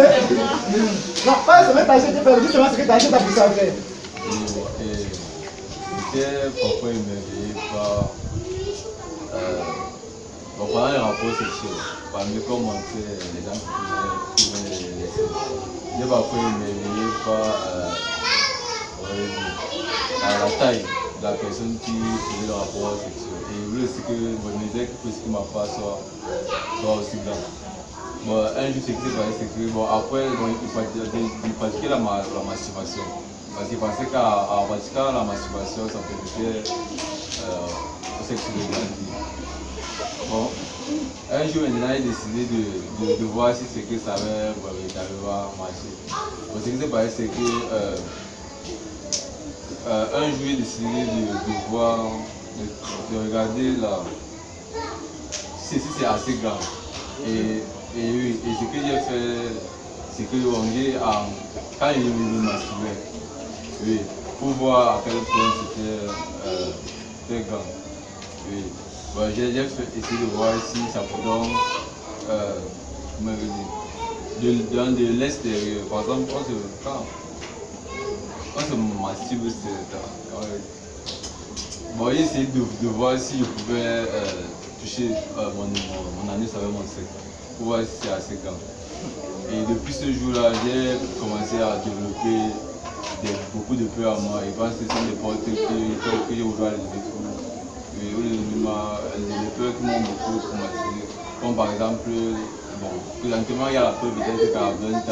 Non, pas seulement t'as acheté, mais justement ce que tu as acheté, tu as pu ça faire. Et parfois il m'éveillait pas. Bon, pendant les rapports sexuels, parmi comme on sait, les gens qui pouvaient les laisser. Et parfois il m'éveillait pas à la taille de la personne qui faisait le rapport sexuel. Et il voulait aussi que je me disais que ce qui m'a fait soit aussi grand. Bon, un jour, ce qui s'est passé, c'est que bon, après, il pratiquait la masturbation. Parce qu'il pensait qu'en pratiquant la masturbation, ça permettait au sexe de grandir. Bon, un jour, maintenant, il a décidé de voir si c'est que ça avait véritablement marché. Bon, ce qui s'est passé, c'est que un jour, il a décidé de voir, de regarder là, si c'est assez grand. Et ce que j'ai fait, c'est que quand il me masturbait, oui, pour voir à quel point c'était très grand. Oui. Bon, j'ai essayé de voir si ça pouvait dans de l'extérieur. Par exemple, quand on se masturbe, bon, j'ai essayé de voir si je pouvais toucher mon anus avec mon sexe, pour voir si c'est assez grand. Et depuis ce jour-là, j'ai commencé à développer beaucoup de peur à moi. Ils pensent que ce sont des portes que je dois les détruire. Mais les peurs qui m'ont beaucoup traumatisé. Comme par exemple, bon, présentement il y a la peur peut-être qu'à 20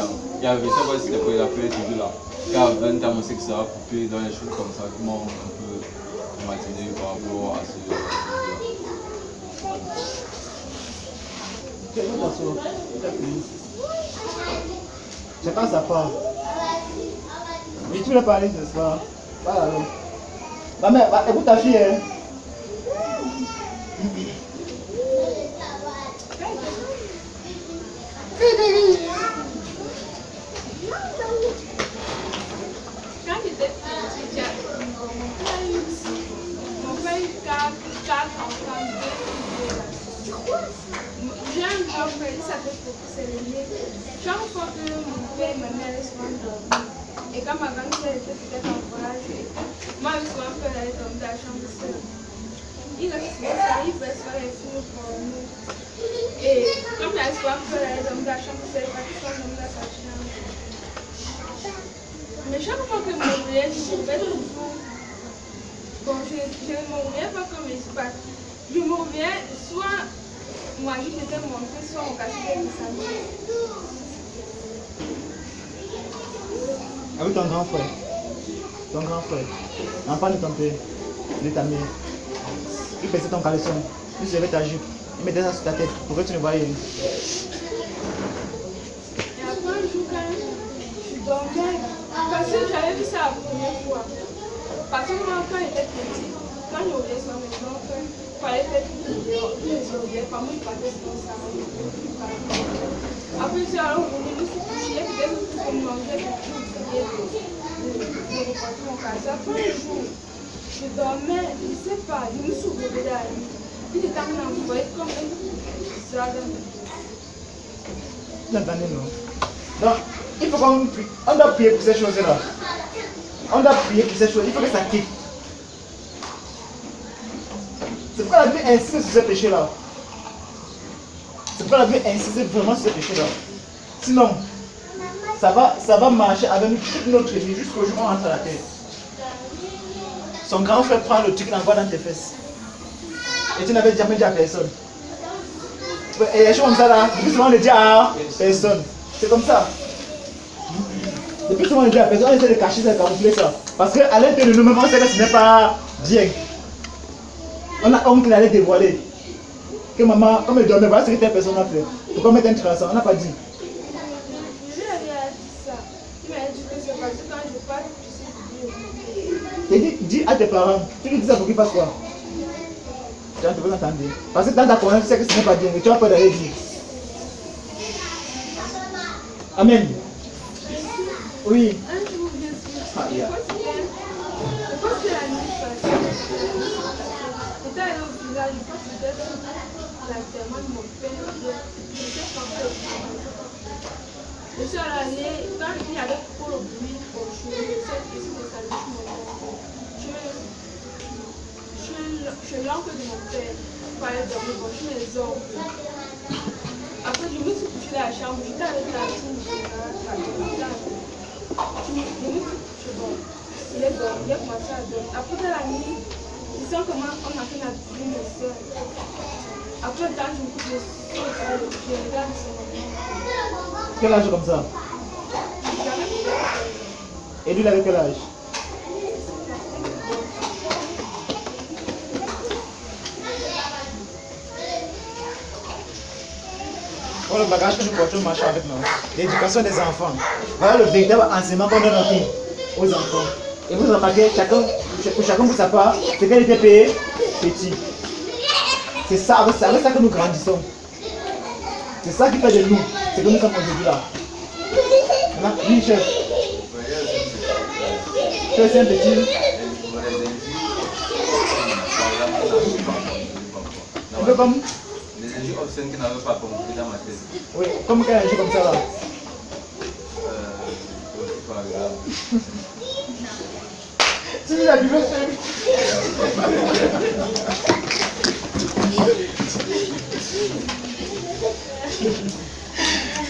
ans. Je ne sais pas si la peur est toujours là. Qu'à 20 ans, on sait que ça va couper dans les choses comme ça qui m'ont un peu traumatisé par rapport à ce Je pense à part. Mais tu veux parler de ça. Voilà. Ma mère, écoute ta fille. Hein. Quand j'étais petite, mon père a eu quatre enfants, 2 filles. J'ai un grand frère, il s'appelle Coco, c'est l'aîné. Chaque fois que mon père et ma mère allaient souvent dormir, et quand ma grande sœur était peut-être en voyage, moi je souvent peur d'aller dormir dans la chambre seule. Il reste souvent ça, il fait souvent les films pour nous. Et comme j'avais souvent peur d'aller dormir dans la chambre seule, il fallait souvent dormir dans sa chambre. Mais chaque fois que je me réveillais, je me toujours. Bon, je ne me réveillais pas comme je passe. Je me réveillais soit moi je m'étais montré, soit on cassait des samedi. Avec ton grand frère. Ton grand frère. L'enfant de ton père. De ta mère. Il baissait ton caleçon. Il servait ta jupe. Il mettait ça sur ta tête pour que tu ne voyais rien. Et après un jour, quand je dormais, parce que j'avais vu ça la première fois. Parce que moi, quand j'étais petite, quand je revenais sur la maison, il fallait faire tout dehors. Je les revenais, par moi, il partait sur ça. Après, je suis allée revenir, je me suis couchée, peut-être que je mangeais quelque chose de repartir mon casier. Après un jour, je dormais, je ne sais pas, je me suis réveillée la nuit. Puis j'étais en train d'envoyer comme un bizarre dans le dos. Vous entendez, non? Donc, il faut qu'on prie. On doit prier pour ces choses-là. On doit prier pour ces choses. Il faut que ça quitte. C'est pourquoi la Bible insiste sur ce péché-là. C'est pourquoi la Bible insiste vraiment sur ce péché-là. Sinon, ça va marcher avec nous toute notre vie jusqu'au jour où on rentre à la terre. Son grand frère prend le truc et l'envoie dans tes fesses. Et tu n'avais jamais dit à personne. Et les choses comme ça là, depuis souvent on ne dit à personne. C'est comme ça. Depuis souvent on ne dit à personne, on essaie de cacher ça, de camoufler ça. Parce qu'à l'intérieur de nous-mêmes, on sait que ce n'est pas bien. On a honte d'aller dévoiler. Que maman, comme elle dormait, voilà ce que telle personne a fait. Pourquoi mettre un traçant? On n'a pas dit. Je lui avais dit ça. Il m'a dit que c'est parce que quand je parle, tu sais Et dis à tes parents, tu lui dis ça pour qu'ils fassent quoi? Tu vas te entendre. Parce que dans ta conscience, tu sais que ce n'est pas bien et tu as peur d'aller dire. Amen. Oui. un jour, je suis. Ah, yeah. Je pense que la nuit passée, j'étais allée au village, je pense que c'était l'enterrement de mon père. Je sais pas quoi. Je suis allée, quand il y avait pour le bruit au jour, je sais que c'est le salut de mon père. Je suis l'oncle de mon père. Il fallait dormir, bon, je suis les oncles. Après, je me suis couchée dans la chambre, j'étais avec la fille, je me suis couchée, bon. Il est dormi, il a commencé à dormir. Après, dans la nuit, je sens comment on a fait la vie, mes soeurs. Après, quand je me couche, je regarde son moment. Quel âge comme ça? Et lui, il avait quel âge? Voilà le bagage que nous portons marcher avec nous. L'éducation des enfants. Voilà le véritable enseignement qu'on donne aux enfants. Et vous remarquez, chacun pour sa part, c'est qu'elle était payée petit. C'est ça, avec ça que nous grandissons. C'est ça qui fait de nous, c'est que nous sommes aujourd'hui là. Maintenant, oui, chef. Tu es un petit. Un peu comme. Les injures obscènes qui n'avaient pas compris dans ma tête. Oui, comme quel injure comme ça là. C'est pas grave. Tu lis la Bible,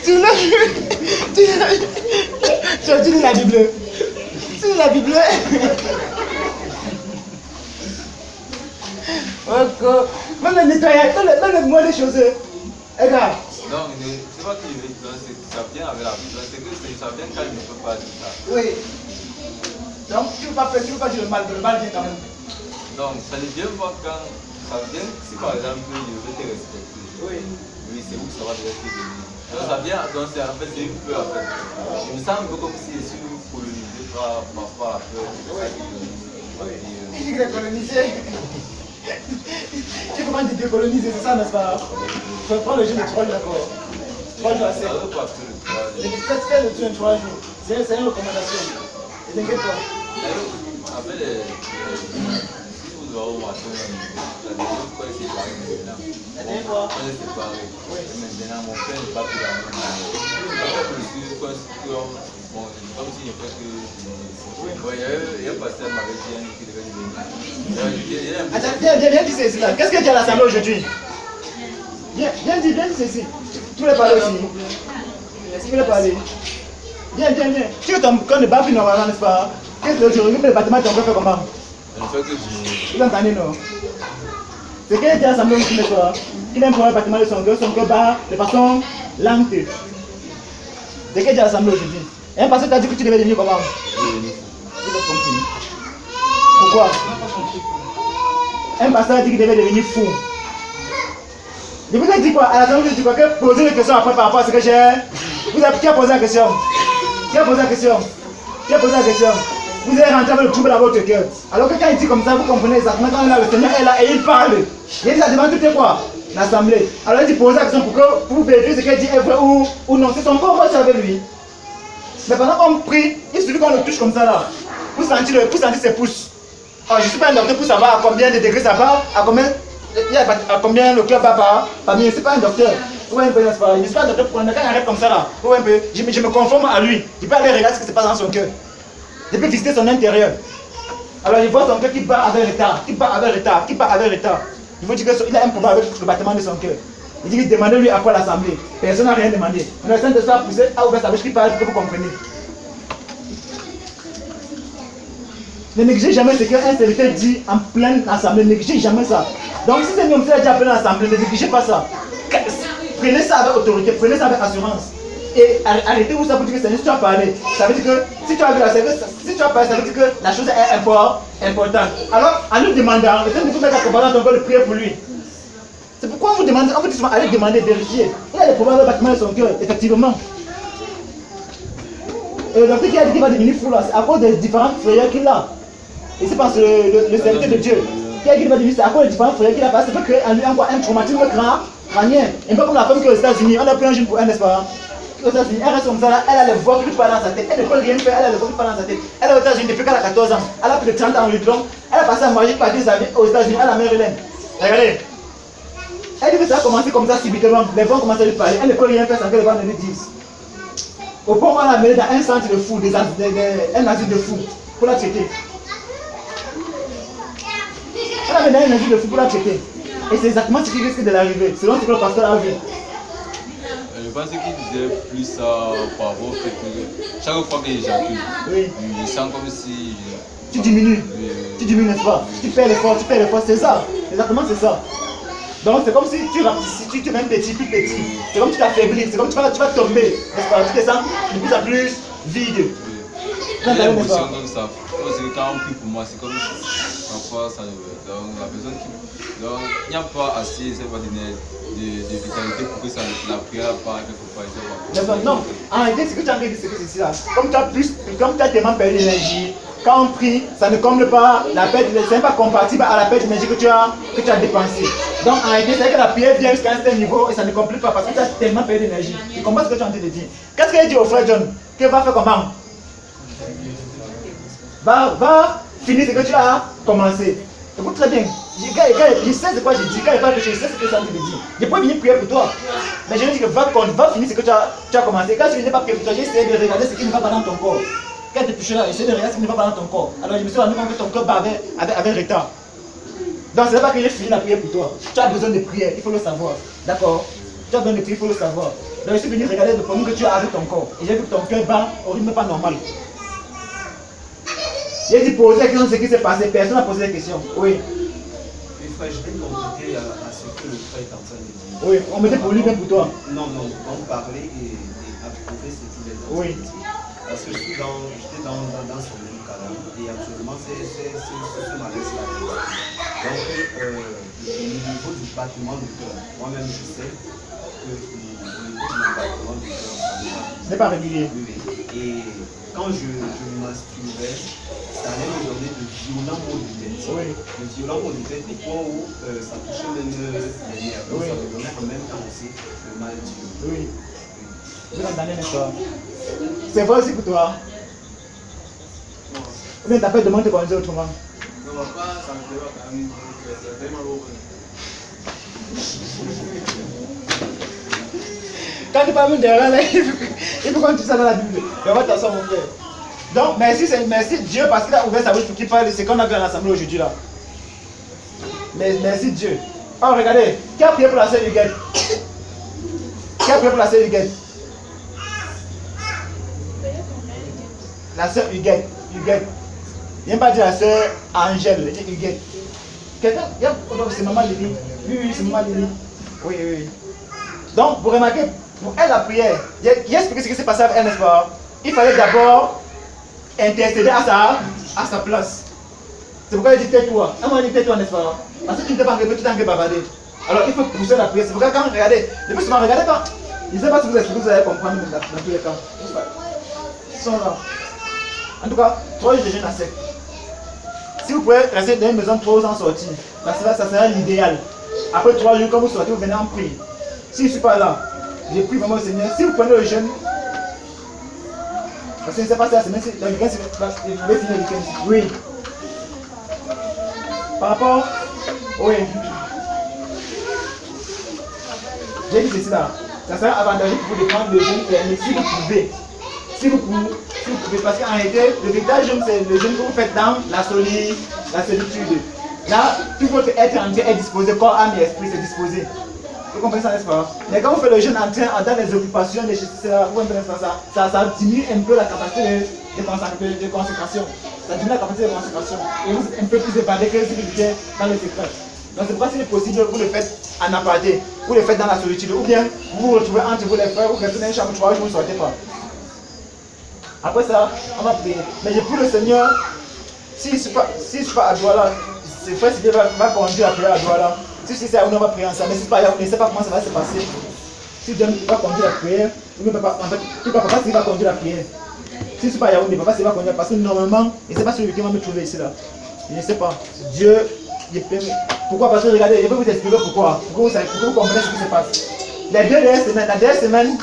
tu lis la Bible. Tu lis Il a vidé. Même le nettoyage, même le moins des choses. Regarde. Donc, c'est pas que je vais dire, ça vient avec la vie, c'est que ça vient quand je ne peux pas dire ça. Oui. Donc, tu ne veux pas dire le mal vient quand même. Donc, ça ne vient pas quand. Ça vient si par exemple je veux te respecter. Oui. Oui, c'est où ça va te respecter. Donc, ça vient, donc c'est en fait, c'est une peur en fait. Je me sens un peu comme si je suis colonisé par la peur. Oui. Tu dis colonisé. Tu peux pas te décoloniser, c'est ça, n'est-ce pas? Tu peux prendre le jeu de 3 jours, d'accord? 3 jours à 7. Fais le jeu de 3 jours. C'est une recommandation. Ne t'inquiète pas. Après, si vous avez au matin, la dernière fois, c'est pareil maintenant. La dernière fois? C'est pareil. Maintenant, mon père n'est pas plus dans le même. Comme si je fais que. Il y a un pasteur m'avait dit qu'il devait venir. Attends, viens dire ceci là. Qu'est-ce que tu as à l'assemblée aujourd'hui? Viens dire ceci. Tu voulais parler aussi? Tu voulais parler? Viens. Tu veux ton corps ne bat plus normalement, n'est-ce pas? Qu'est-ce que aujourd'hui, le bâtiment, tu en fait comment? Je fais que je. Tu l'as entendu, non? C'est qu'il était assemblé aussi, n'est-ce pas? Il aime prendre le bâtiment de son cœur bat de façon lente. C'est qu'il était assemblé aujourd'hui. Et un pasteur t'a dit que tu devais devenir comment? Vous avez compris? Pourquoi? Un pasteur a dit qu'il devait devenir fou. Je vous ai dit quoi? À la fin, je vous ai dit quoi? Que poser des questions après par rapport à ce que j'ai. Qui a posé la question? Qui a posé la question? Qui a posé la question? Vous êtes rentré avec le trouble dans votre cœur. Alors que quand il dit comme ça, vous comprenez exactement quand là, le Seigneur est là et il parle. Il dit ça demande tout est quoi? L'assemblée. Alors il dit poser la question pour que vous vérifiez ce qu'il dit est vrai ou non. C'est son corps, moi je suis avec lui. Mais pendant qu'on prie, il suffit qu'on le touche comme ça là. Vous sentez ses pouces. Alors, je ne suis pas un docteur pour savoir à combien de degrés ça va, à combien le cœur bat par minute. Je ne suis pas un docteur. Je ne suis pas un docteur pour quand il arrête comme ça là. Je me conforme à lui. Je peux aller regarder ce qui se passe dans son cœur. Je peux visiter son intérieur. Alors je vois son cœur qui bat avec retard, qui bat avec retard. Je veux dire qu'il a un problème avec le battement de son cœur. Il dit qu'il demandait lui à quoi l'assemblée. Personne n'a rien demandé. Le Saint-Esprit a poussé à ouvrir sa bouche qui parle pour que vous compreniez. Ne négligez jamais ce qu'un serviteur dit en pleine assemblée. Ne négligez jamais ça. Donc si c'est comme ça dit en pleine assemblée, ne négligez pas ça. Prenez ça avec autorité, prenez ça avec assurance. Et arrêtez-vous ça pour dire que Seigneur, si tu as parlé, ça veut dire que si tu as vu la service, si tu as parlé, ça veut dire que la chose est importante. Alors, en nous demandant, le Seigneur vous met à comparer encore de prier pour lui. C'est pourquoi on vous demande, on vous dit souvent, allez demander, vérifier. Il a des problèmes avec le bâtiment de son cœur, effectivement. Et le docteur qui a dit qu'il va devenir fou là, c'est à cause des différentes frayeurs qu'il a. Et c'est parce que le serviteur de Dieu qui a dit qu'il va devenir, c'est à cause des différentes frayeurs qu'il a, parce que ça peut créer en lui encore un traumatisme crânien. Un peu comme la femme qui est aux États-Unis, on a pris un jeune pour elle, n'est-ce pas? Aux États-Unis, elle reste comme ça là, elle a les voix qui parlent dans sa tête, elle ne peut rien faire, elle a les voix qui parlent dans sa tête. Elle est aux États-Unis depuis qu'elle a 14 ans, elle a plus de 30 ans en Lyon, elle a passé à marier par des amis aux États-Unis à la Maryland. Regardez. Elle dit que ça a commencé comme ça subitement, les voix commencent à lui parler, elle ne peut rien faire sans que les voix ne lui disent. Au point où on l'a amené dans un centre de fous, un asile de fous, pour la traiter. Elle a amené dans un asile de fous pour la traiter. Et c'est exactement ce qui risque de l'arriver, selon ce que le pasteur a vu. Je pense qu'il disait plus ça par rapport au fait que chaque fois que j'accuse, je sens comme si. Tu diminues, n'est-ce pas? Tu perds l'effort, c'est ça. Exactement, c'est ça. Donc c'est comme si tu te mets petit, plus petit. C'est comme si tu t'affaiblis, c'est comme si tu vas tomber. N'est-ce pas? Tu te sens de plus en plus vide. J'ai l'impression comme ça. Parce que quand on prie pour moi, c'est comme parfois ça. Donc la personne qui. Donc il n'y a pas assez de vitalité pour que ça, la prière part quelque part. Non, en réalité, ce que tu as dit, c'est ceci là. Comme tu as tellement perdu d'énergie, quand on prie, ça ne comble pas la perte d'énergie, c'est pas compatible à la perte d'énergie que tu as dépensée. Donc en réalité, c'est que la prière vient jusqu'à un certain niveau et ça ne complète pas parce que tu as tellement perdu d'énergie. Tu comprends ce que tu es en train de dire? Qu'est-ce qu'il dit au frère John? Que va faire comment? Va finir ce que tu as commencé. Écoute très bien. Je sais de quoi je dis. Quand il parle de je sais ce que ça veut dire. Je peux venir prier pour toi. Mais je lui dis que va finir ce que tu as commencé. Quand tu ne n'es pas prier pour toi, j'ai essayé de regarder ce qui ne va pas dans ton corps. Quand tu es touché là, essaye de regarder ce qui ne va pas dans ton corps. Alors je me suis rendu compte que ton corps bat avec retard. Donc ce n'est pas que j'ai fini la prière pour toi. Tu as besoin de prière, il faut le savoir. D'accord? Tu as besoin de prière, il faut le savoir. Donc je suis venu regarder le problème que tu as avec ton corps. Et j'ai vu que ton cœur bat au rythme pas normal. J'ai dit poser la question de ce qui s'est passé, personne n'a posé la question. Oui. Mais frère, je vais compléter à ce que le frère est en train de dire. Oui, on mettait pour lui, même pour toi. Non, on parlait et approuver ce qu'il est en train de dire. Parce que j'étais dans son même cadre et actuellement c'est ce malaise-là. Donc, au niveau du battement du cœur, moi-même je sais que au niveau du battement du cœur, ce n'est pas régulier. Oui. Et quand je masturbais, ça allait me donner de violents maux de tête. Oui. De violents maux de tête au point où ça touchait même les nerfs. Donc ça me donnait en même temps aussi le mal du. Oui. Vous entendez, n'est-ce pas? C'est vrai aussi pour toi. Ou bien t'appelles demander de conduire autrement. Non, papa, ça me dérange quand même. C'est tellement lourd. Quand tu parles derrière, là, il faut qu'on dise ça dans la Bible. Et on va t'asseoir, mon frère. Donc, merci Dieu parce qu'il a ouvert sa bouche pour qu'il parle de ce qu'on a vu à l'assemblée aujourd'hui là. Mais merci Dieu. Oh, regardez, qui a prié pour la sœur Huguette? Qui a prié pour la sœur Huguette? La sœur Huguette. Huguette. Il n'y a pas dit la sœur Angèle, il dit Huguette. Quelqu'un, c'est maman Lily. Oui, c'est maman Lily. Oui. Donc, vous remarquez, pour elle, la prière, il a expliqué ce qui s'est passé avec elle, n'est-ce pas? Il fallait d'abord intercéder à sa place. C'est pourquoi il dit tais-toi. Elle m'a dit tais-toi, n'est-ce pas? Parce que tu ne t'es pas répété, tu t'es bavardé. Alors, il faut pousser la prière. C'est pourquoi quand vous regardez, le plus souvent, regardez pas. Je ne sais pas si vous expliquez, vous allez comprendre dans tous les cas. Ils sont là. En tout cas, 3 jours de jeûne à sec. Si vous pouvez rester dans une maison 3 jours sans sortir, ça sera l'idéal. Après 3 jours, quand vous sortez, vous venez en prier. Si je ne suis pas là, j'ai pris vraiment au Seigneur. Si vous prenez le jeûne, parce que je ne sais pas si la semaine, le week-end, je vais finir le week-end. Oui. Par rapport, oui. J'ai dit ceci là. Ça sera avantageux pour vous de prendre le jeûne fermé si vous pouvez. Si vous pouvez, parce qu'en réalité, le véritable jeûne, c'est le jeûne que vous faites dans la solitude. Là, tout votre être entier est disposé, corps, âme et esprit, c'est disposé. Vous comprenez ça, n'est-ce pas? Mais quand vous faites le jeûne en train, dans les occupations, les choses, vous comprenez ça diminue un peu la capacité de consécration. Ça diminue la capacité de consécration. Et vous êtes un peu plus évadé que si vous étiez dans le secret. Donc c'est pourquoi s'il est possible, vous le faites en aparté, vous le faites dans la solitude, ou bien vous vous retrouvez entre vous les frères, vous restez dans une chambre 3 jours, vous ne sortez pas. Après ça, on va prier. Mais je prie le Seigneur, si je ne suis pas à Douala, c'est frère Sylvie va conduire la prière à Douala. Si c'est à on va prier ensemble. Mais si c'est pas à on ne sait pas comment ça va se passer. Si Dieu va conduire la prière, ou papa, en fait, papa s'il va conduire la prière. Si c'est pas à Yaoundé, papa s'il va conduire, parce que normalement, il ne sait pas celui qui va me trouver ici là. Je ne sais pas. Dieu, pourquoi? Parce que regardez, je vais vous expliquer pourquoi. Pour que vous compreniez ce qui se passe. Les 2 dernières semaines, la dernière semaine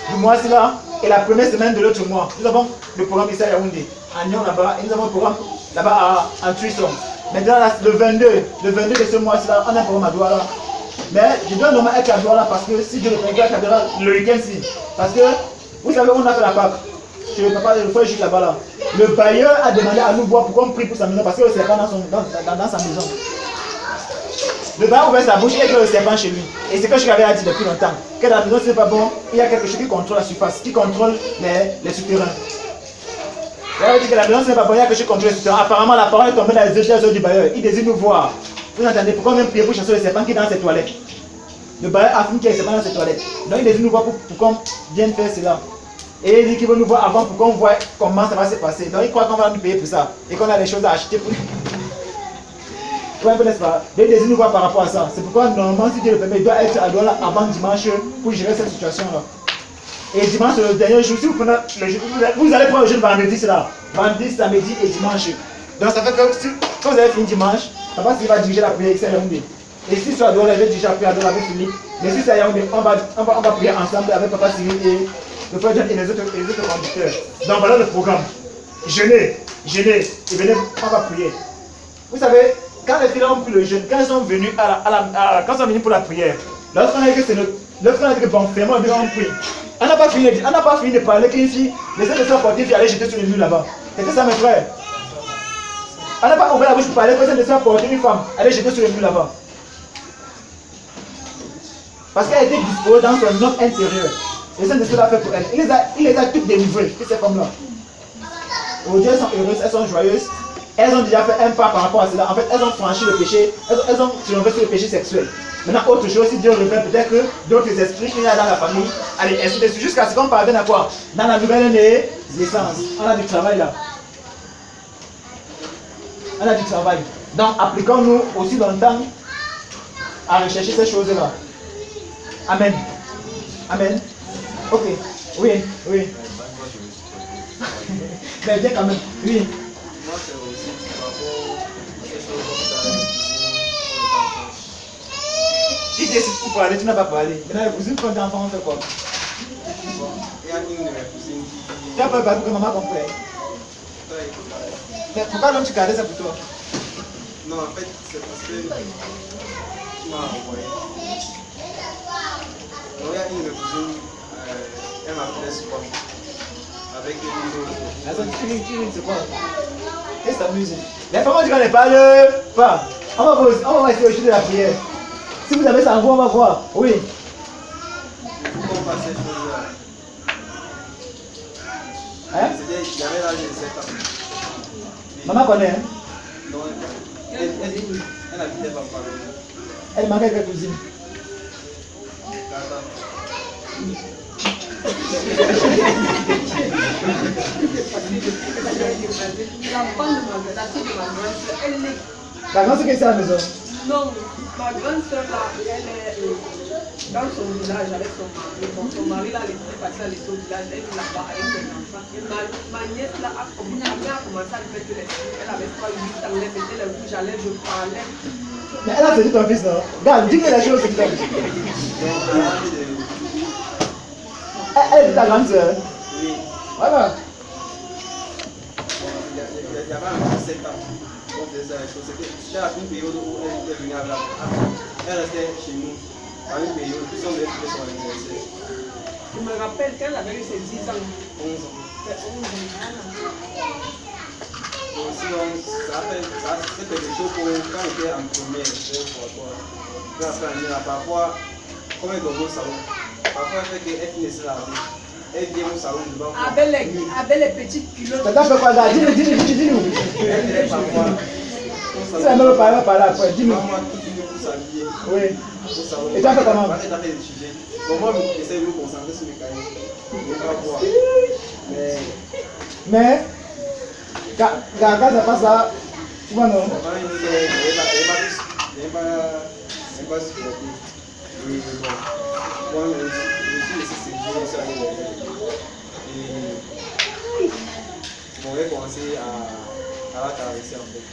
du mois c'est là, et la première semaine de l'autre mois, nous avons le programme ici à Yaoundé, à Nyon là-bas, et nous avons le programme là-bas à Tuisson. Maintenant, le 22 de ce mois-ci là, on a un programme à Douala. Mais je dois normalement être à Douala parce que si Dieu le permet, à Douala le week-end-ci. Parce que, vous savez, on a fait la Pâque. Je ne peux pas le faire juste là-bas là. Le bailleur a demandé à nous voir pourquoi on prie pour sa maison parce que le serpent dans sa maison. Le bailleur a ouvert sa bouche et que le serpent chez lui. Et c'est que je lui avais dit depuis longtemps. Que dans la maison, ce n'est pas bon. Il y a quelque chose qui contrôle la surface, qui contrôle les souterrains. Il avait dit que la maison, ce n'est pas bon. Il y a quelque chose qui contrôle les souterrains. Apparemment, la parole est tombée dans les yeux du bailleur. Il désire nous voir. Vous entendez? Pourquoi même prier pour chasser le serpent qui est dans ses toilettes? Le bailleur affirme qu'il y a le serpent dans ses toilettes. Donc il désire nous voir pour qu'on vienne faire cela. Et il dit qu'il veut nous voir avant pour qu'on voit comment ça va se passer. Donc il croit qu'on va nous payer pour ça. Et qu'on a des choses à acheter pour. N'est-ce pas? Il désire nous voir par rapport à ça. C'est pourquoi normalement, si Dieu le permet, il doit être à Douala avant dimanche pour gérer cette situation-là. Et dimanche, le dernier jour, si vous prenez le jour, vous allez prendre le jeûne vendredi, c'est là. Vendredi, samedi et dimanche. Donc ça fait que quand vous avez fini dimanche, papa va diriger la prière ici à Yaoundé. Et si sur Douala, il va diriger la prière à Douala avec Philippe. Mais si c'est à Yaoundé, on va prier ensemble avec papa Cyril et le frère John et les autres conducteurs. Donc voilà le programme. Jeûner, et venez, on va prier. Vous savez, quand les filles ont pris le jeûne, quand ils sont venus quand ils sont venus pour la prière, lorsqu'on a dit que bon, fermons, on prie. On n'a pas fini de parler qu'une fille, laissez de s'apporter, une fille aller jeter sur le mur là-bas. C'était ça mes frères. On n'a pas ouvert la bouche pour parler, laissez de s'apporter une femme, aller jeter sur le mur là-bas. Parce qu'elle était disposée dans son homme intérieur. Et ça, c'est ce qu'il a fait pour elle. Il les a toutes délivrées, toutes ces femmes-là. Aujourd'hui, elles sont heureuses, elles sont joyeuses. Elles ont déjà fait un pas par rapport à cela. En fait, elles ont franchi le péché. Elles ont triomphé sur le péché sexuel. Maintenant, autre chose, si Dieu révèle peut-être que d'autres esprits qu'il y a dans la famille, allez, ainsi de suite, jusqu'à ce qu'on parvienne à quoi? Dans la nouvelle naissance. On a du travail là. On a du travail. Donc, appliquons-nous aussi longtemps à rechercher ces choses-là. Amen. Amen. Ok. Oui, oui. Mais bien quand même. Oui. Moi, c'est aussi par rapport à ces choses comme ça. Si tu décides pour parler, tu n'as pas parlé. Maintenant, les cousines, quand t'es enfant, on fait quoi? Bon, il y a une de mes cousines qui. Tu n'as pas parlé pour que maman comprenne. Mais pourquoi donc tu gardais ça pour toi? Non, en fait, c'est parce que tu m'as envoyé. Donc, il y a une de mes cousines, elle m'appelait souvent. Avec une autre. Attends, tu c'est quoi? Qu'est-ce que t'amuses? Les femmes, tu ne parles pas. On va essayer au sujet de la prière. Si vous avez ça en vous, on va voir. Oui. Pourquoi on passe ces choses-là? Hein? Il y avait l'âge de 7 ans. Maman connaît, hein? Donc, elle habitait pas par là. Elle manquait quelques cousines. La grande soeur qui est à la maison? Non, ma grande soeur là, elle est dans son village avec son mari. Son mari là, elle est passée à l'école au village, elle est là-bas avec ses enfants. Et ma nièce là a commencé à lui faire les filles. Elle avait pas 8 ans, elle mettait les rouges à lèvres, je parlais. Mais elle a fait ton fils, non? Regarde, dis-moi la chose que tu as dit. Elle est ta grande soeur? Oui. Voilà. Il y avait un 7 ans. On faisait la chose. C'était une période où elle était venue avec la. Elle restait chez nous. À une période, puis son élève faisait son anniversaire. Je me rappelle qu'elle avait eu ses 10 ans. 11 ans. C'est 11 ans. Donc, sinon, c'était quelque chose pour quand on était en première. Puis après, parfois, comme elle dormait au salon, parfois elle fait qu'elle finissait la vie. Elle vient au salon devant. Avec les petites culottes. T'as fait quoi là? Dis-nous. Elle venait parfois. Tu vas même parler après, dis-nous. Moi, tout le monde pour s'habiller. Oui. Au salon. Et tu as fait comment? Elle a fait des sujets. Donc, moi, j'essaie de me concentrer sur mes cahiers. Je ne vais pas voir. Mais, quand ça passe ça, tu vois non? Elle n'est pas supportée. Et bon, moi, je suis laissé séduire sur la ligne. Et bon, j'ai commencé à la caresser en fait.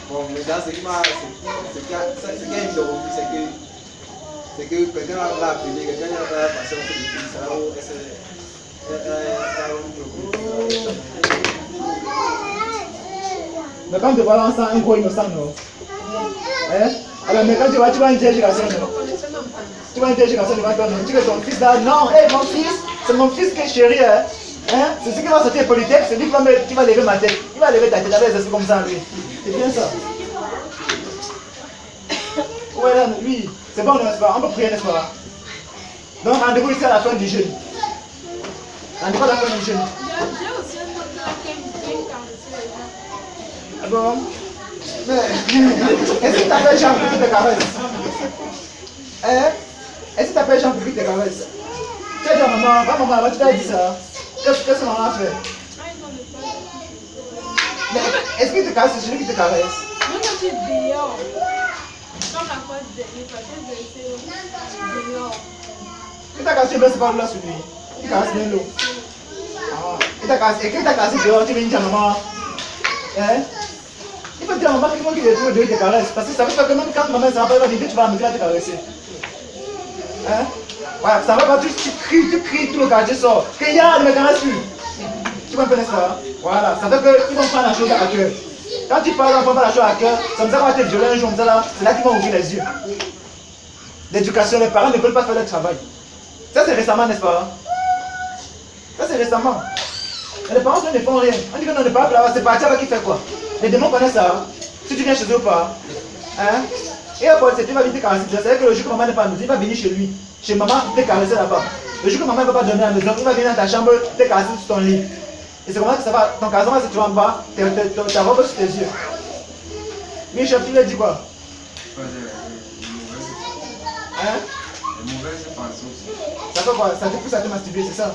Bon, mais là, ce qui a eu de refus, c'est que quelqu'un l'a appelé, quelqu'un l'a passé en fait des filles, c'est là où Mais quand tu vois l'ensemble, un gros innocent, non? Hein? Alors, mais quand tu vas une interrogation, non? Tu vas une interrogation devant toi, non? Tu dis que ton fils là, non, hé, mon fils, c'est mon fils qui est chéri, hein? Hein? C'est ce qui va sortir politique, c'est lui qui va lever ma tête. Il va lever ta tête avec des esprits comme ça, lui. C'est bien ça. Ouais, là, lui, c'est bon, n'est-ce pas? On peut prier, n'est-ce pas? Donc, rendez-vous ici à la fin du jeûne. Rendez-vous à la fin du jeûne. J'ai aussi un autre qui me dit quand Ah bon? Mais, est-ce que tu appelles Jean pour qu'il te caresse? Hein? Est-ce que tu appelles Jean pour qu'il te caresse? Tu as dit à maman, tu t'as dit ça? Qu'est-ce que maman a fait? Mais est-ce qu'il te caresse? C'est celui qui te caresse? Non, quand tu es dehors. Quand la fois dernière, parce que je dehors. Il t'a cassé, c'est pas là sur lui. Il casse bien l'eau. Il t'a cassé, et quand il t'a cassé dehors, tu viens dire à maman. Hein? Il faut dire à maman qu'il faut que te caresse. Parce que ça veut dire que même quand maman s'en va dire que tu vas me dire à te caresser. Hein? Voilà, ça va pas, tu cries, tout le quartier sort. Que y'a, ne me caresse plus. Tu comprends ça? Voilà, ça veut dire qu'ils vont prendre la chose à cœur. Quand tu parles, on prend pas la chose à cœur, comme ça va te violer un jour, comme ça là, c'est là qu'ils vont ouvrir les yeux. L'éducation, les parents ne veulent pas faire le travail. Ça c'est récemment, n'est-ce pas? Ça c'est récemment. Et les parents ne font rien. On dit que non, ne parle pas là, c'est parti avec qui fait quoi? Les démons connaissent ça. Si tu viens chez eux ou pas. Hein? Et après, tu vas venir te caresser. C'est-à-dire que le jour que maman n'est pas à nous, il va venir chez lui. Chez maman, te caresser là-bas. Le jour que maman ne va pas dormir à la maison, il va venir dans ta chambre, te caresser sur ton lit. Et c'est comment que ça va, ton casement, si tu vas en bas, ta robe sur tes yeux. Oui, chef, tu lui as dit quoi? Hein? Les mauvaises pensées aussi. Ça fait quoi? Ça te pousse à te masturber, c'est ça?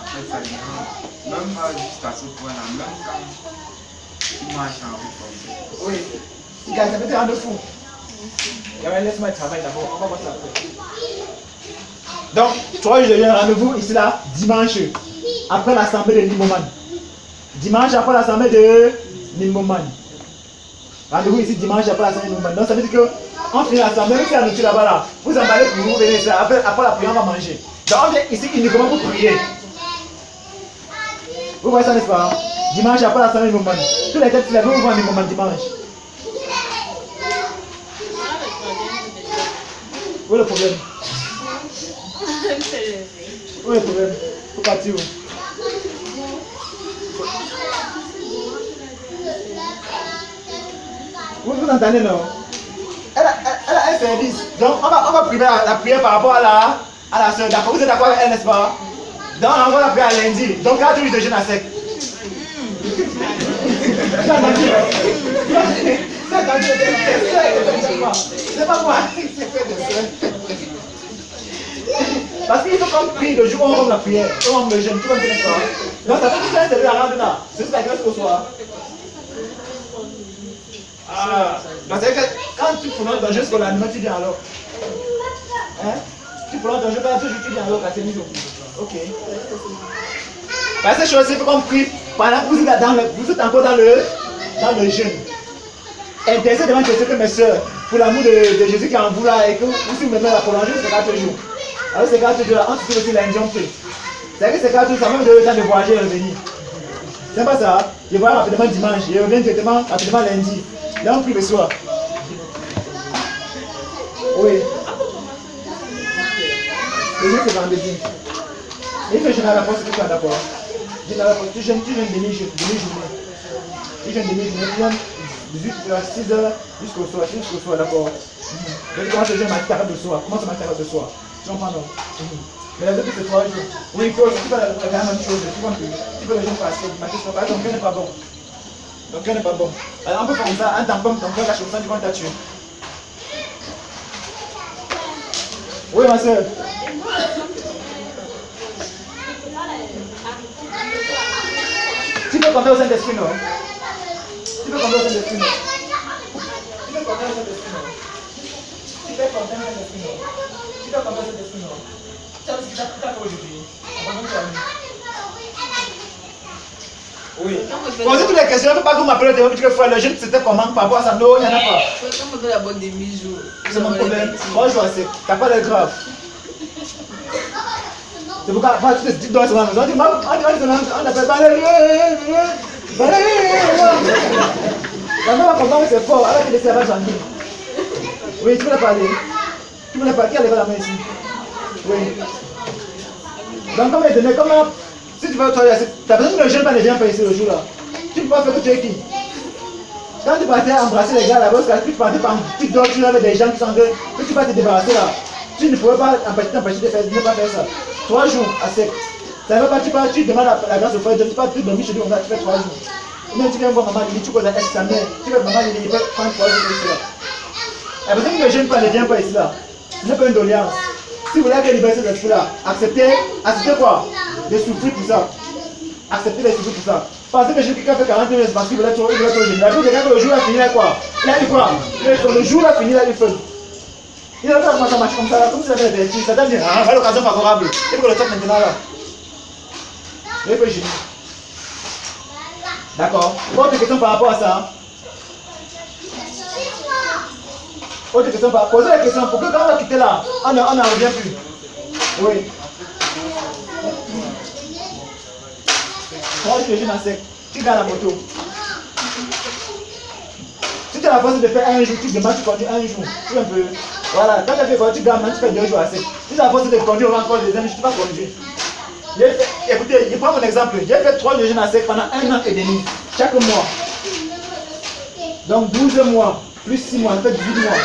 En fait, ça dépend. Même pas juste à ce point-là, même quand tu marches en route comme ça. Oui. Regarde, ça peut te rendre fou. Laisse-moi travailler d'abord, on va voir ça après. Donc, toi, j'ai eu un rendez-vous ici là, dimanche, après l'assemblée de Nimboman. Dimanche après l'assemblée de Nimboman. Rendez-vous ici dimanche après l'assemblée de Nimboman. Donc, ça veut dire que on finit l'assemblée, vous faites la nourriture là-bas là. Vous emballez pour vous venir ici. Après la prière, on va manger. Donc, on vient ici uniquement pour prier. Vous voyez ça, n'est-ce pas? Dimanche après l'assemblée de Nimboman. Tous les têtes se lèvent, vous voyez Nimboman dimanche. Où est le problème? Où est le problème? Faut partir où? Vous entendez, non? Elle a un service. Donc, on va prier la prière par rapport à la soeur. D'accord? Vous êtes d'accord avec elle, n'est-ce pas? Donc, on va la prière à lundi. Donc, 4 jours de jeûne à sec. C'est pas moi. Parce qu'il faut qu'on prie le jour où on rentre la prière, où on me jeûne, tu vas me dire ça. Donc ça fait que ça, c'est la rade là. C'est juste la grâce au soir. Ah, donc c'est que quand tu prononces danger jusqu'au lendemain, tu viens alors. Hein? Tu prononces danger quand tu viens alors, quand c'est mis au bout. Ok. Parce que ces choses, il faut qu'on prie pendant que vous êtes encore dans le jeûne. Intercédez devant Jésus que mes soeurs, pour l'amour de Jésus qui est en vous là, et que vous si vous me mettez la prolonger, c'est 4 jours. Alors ces 4 jours là, on se trouve aussi lundi, on prie. C'est que ces 4 jours, ça même donne le temps de voyager et revenir. C'est pas ça. Je voyage rapidement dimanche, je reviens directement rapidement lundi. Là on prie le soir. Oui. Le jour c'est vendredi. Et il fait jeûner à la force que tu es d'accord. Tu jeûnes demi-journée. Tu jeûnes demi-journée. 6h jusqu'au soir, d'accord. Donc, comment je jeûne ma carotte de soir? Comment c'est ma carotte de soir? Tu comprends, non? Mais les autres, c'est 3 jours. Oui, tu fais la même chose. Tu peux le jeûne passer. Ton cœur n'est pas bon. Ton cœur n'est pas bon. Alors, on peut faire ça. Un tampon, ton cœur cache au sein du ventre, t'as tué. Oui, ma soeur. Tu peux compter au Saint-Esprit, non? Tu peux compter au Saint-Esprit, non? Tu peux compter au Saint-Esprit, non? Tu peux compter au Saint-Esprit, non? Tu peux compter au Saint-Esprit, non? Tu as vu ce que tu as fait aujourd'hui? Oui. Posez toutes les questions, il ne faut pas que vous m'appelez de votre frère. Le jeûne, c'était comment par rapport à ça? Non, il n'y en a pas. Quand on fait la bonne demi-jour. C'est mon problème. Moi, je vois, tu n'as pas l'air grave. C'est pourquoi tu te dis dans la maison, on appelle Valérie. La mère va comprendre que c'est fort, alors que c'est la vache en ligne. Oui, tu veux la parler? Tu veux la parler? Qui a levé la main ici? Oui. Donc, comme elle est donnée, comment. Si tu veux, toi, tu as besoin que le jeune ne vienne pas ici le jour là. Tu ne peux pas faire que tu es qui? Quand tu partais embrasser les gars là-bas, tu partais par tu dors, tu avais des gens qui sont que tu vas te débarrasser là. Tu ne pouvais pas t'empêcher de ne pas faire ça. 3 jours à sec. Ça ne veut pas, tu demandes la grâce au frère, tu ne peux pas dormir chez lui, tu fais 3 jours. Ou bien tu viens voir maman Lili, tu causes avec sa mère, tu veux maman Lili, il peut prendre 3 jours ici là. La personne que le jeune ne vient pas ici là. Ce n'est pas une doléance. Si vous voulez que libérer cet esprit là, acceptez quoi? De souffrir pour ça. Acceptez de souffrir pour ça. Parce que quelqu'un fait 40 minutes parce qu'il voulait trop jeune. La vie de quelqu'un que le jour a fini là quoi? Il a eu quoi? Le jour a fini là, il fait. Il a commencé à marcher comme ça, comme si il avait des petits. Ça t'a dit, ah, l'occasion favorable. Il faut le top maintenant là. Il fait génie. D'accord. Autre question par rapport à ça. Autre question par rapport à ça. Posez la question. Pour que quand on va quitter là, on n'en revient plus. Oui. 3 jours de jeûne à sec. Tu gardes la moto. Si tu as la force de faire un jour, tu demandes, tu conduis un jour. Tu un peu. Voilà, quand tu as fait quoi, tu gardes, tu fais 2 jours à sec. Si tu as la force de conduire encore des années, tu vas conduire. Écoutez, je prends mon exemple. J'ai fait 3 jours de jeûne à sec pendant 1 an et demi, chaque mois. Donc 12 mois, plus 6 mois, ça fait 18 mois.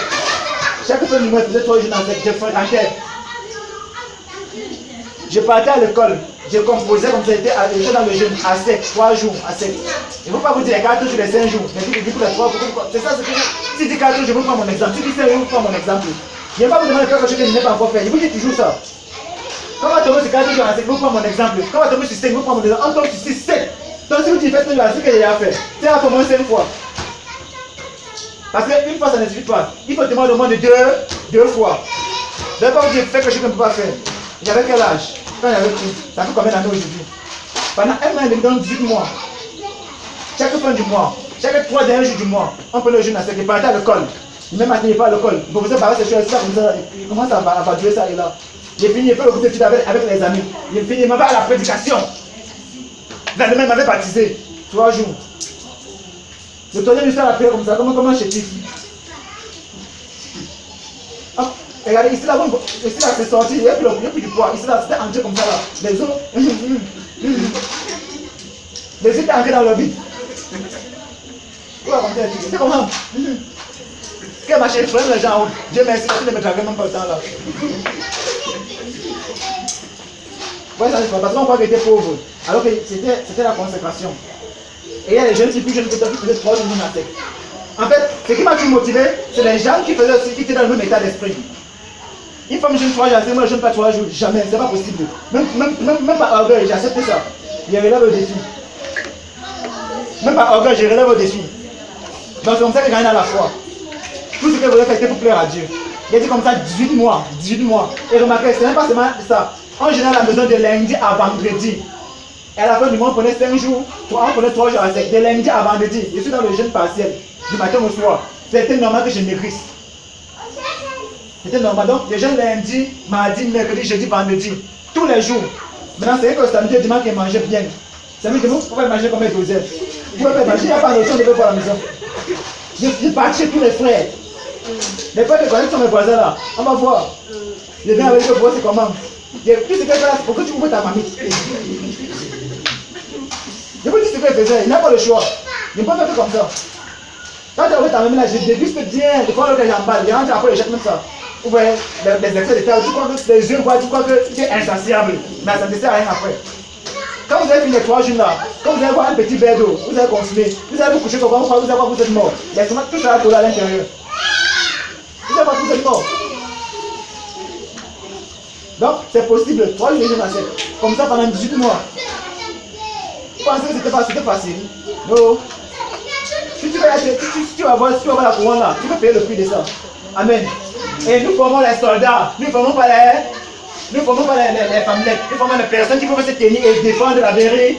Chaque fois, je faisais 3 jours de jeûne à sec. Je fréquentais. Je partais à l'école. J'ai composé comme ça, j'étais dans le jeûne à sec, 3 jours à sec. Il ne faut pas vous dire les 4 jours, les 5 jours. Mais il dit pour les 3 jours. C'est ça, c'est que si tu dis 4 jours, je vous prends mon exemple. Si tu dis 5 jours, je vous prends mon exemple. Je ne vais pas vous demander de faire quelque chose que je n'ai pas encore fait. Je vous dis toujours ça. Quand on va tomber sur 4 jours à sec, je vous prends mon exemple. Quand on va tomber sur 5, je vous prends mon exemple. On tombe sur 6, 7. Donc si vous dites faites 5 jours à sec, que j'ai déjà fait. C'est à au moins 5 fois. Parce qu'une fois, ça ne suffit pas. Il faut demander au moins de 2 fois. Je ne vais pas vous dire faites quelque chose que je ne peux pas faire. J'avais quel âge? Quand j'avais tout, ça fait combien d'années aujourd'hui? Pendant un an, il me donne 18 mois. Chaque fin du mois, chaque 3 derniers jours du mois, on peut le jeûne à sec. Il partait à l'école. Même maintenant, il n'est pas à l'école. Le professeur parle de ces choses, il commence à jouer ça et là. Il est fini, il fait le groupe d'études avec les amis. Il est fini, il m'en va à la prédication. Le lendemain, il m'avait baptisé. 3 jours. Le tournée du sang a fait comme ça, comment chétif. Regardez, ici là, c'est sorti, il n'y a plus du poids. Ici là, c'était entré comme ça là. Les os. Les os étaient entrés dans le vide. C'est comment? Quel marché, frère, les gens, Dieu merci, tu ne me dragues même pas le temps là. Ouais, ça c'est pas parce qu'on croit qu'il était pauvre. Alors que c'était la consécration. Et il y a les jeunes, c'est plus jeunes que toi qui faisaient 3 jours à sec. En fait, ce qui m'a toujours motivé, c'est les gens qui faisaient aussi, qui étaient dans le même état d'esprit. Une femme jeune 3 jours, moi je jeûne pas 3 jours, jamais, c'est pas possible. Même pas orgueil, j'ai accepté ça. Je relève le défi. Même pas orgueil, je relève le défi. Donc c'est comme ça que j'ai gagné à la foi. Tout ce que vous avez fait, c'était pour plaire à Dieu. Il a dit comme ça 18 mois. Et remarquez, ce n'est pas seulement ça. On gênait à la maison de lundi à vendredi. Et à la fin du mois, on prenait 5 jours, on prenait 3 jours à sec. De lundi à vendredi, je suis dans le jeûne partiel, du matin au soir. C'était normal que je maigrisse. C'était normal. Donc, les gens lundi, mardi, mercredi, jeudi, vendredi, tous les jours. Maintenant, c'est que le samedi et le dimanche, ils mangeaient bien. Samedi, vous pouvez manger comme un doseur. Vous pouvez manger, il n'y a pas de notion de faire à la maison. Je parti chez tous les frères. Les frères qui connaissent mes voisins là, on va voir. Je viens avec eux pour voir c'est comment. Tout ce qu'elle fait là, c'est pour que tu ouvres ta mamie. Je vous dis ce qu'elle faisait, il n'a pas le choix. Il ne peut pas faire comme ça. Quand tu ouvres ta mamie là, je déguste bien, je crois que j'emballe, je rentre après, je jette même ça. Vous voyez, les excès de terre, tu crois que les yeux voient, tu crois que tu es insatiable. Mais ça ne te sert à rien après. Quand vous avez fini les 3 jours là, quand vous allez voir un petit verre d'eau, vous allez consommer, vous allez vous coucher comme vous allez voir vous êtes mort. Laissez-moi tout ça à l'intérieur. Vous allez voir vous êtes mort. Donc c'est possible, 3 jours à sec. Comme ça pendant 18 mois. Vous pensez que c'était facile? Non. Si tu vas voir la couronne là, tu peux payer le prix de ça. Amen. Et nous formons les soldats, nous ne formons pas les femmes, nous formons les personnes qui peuvent se tenir et défendre la vérité.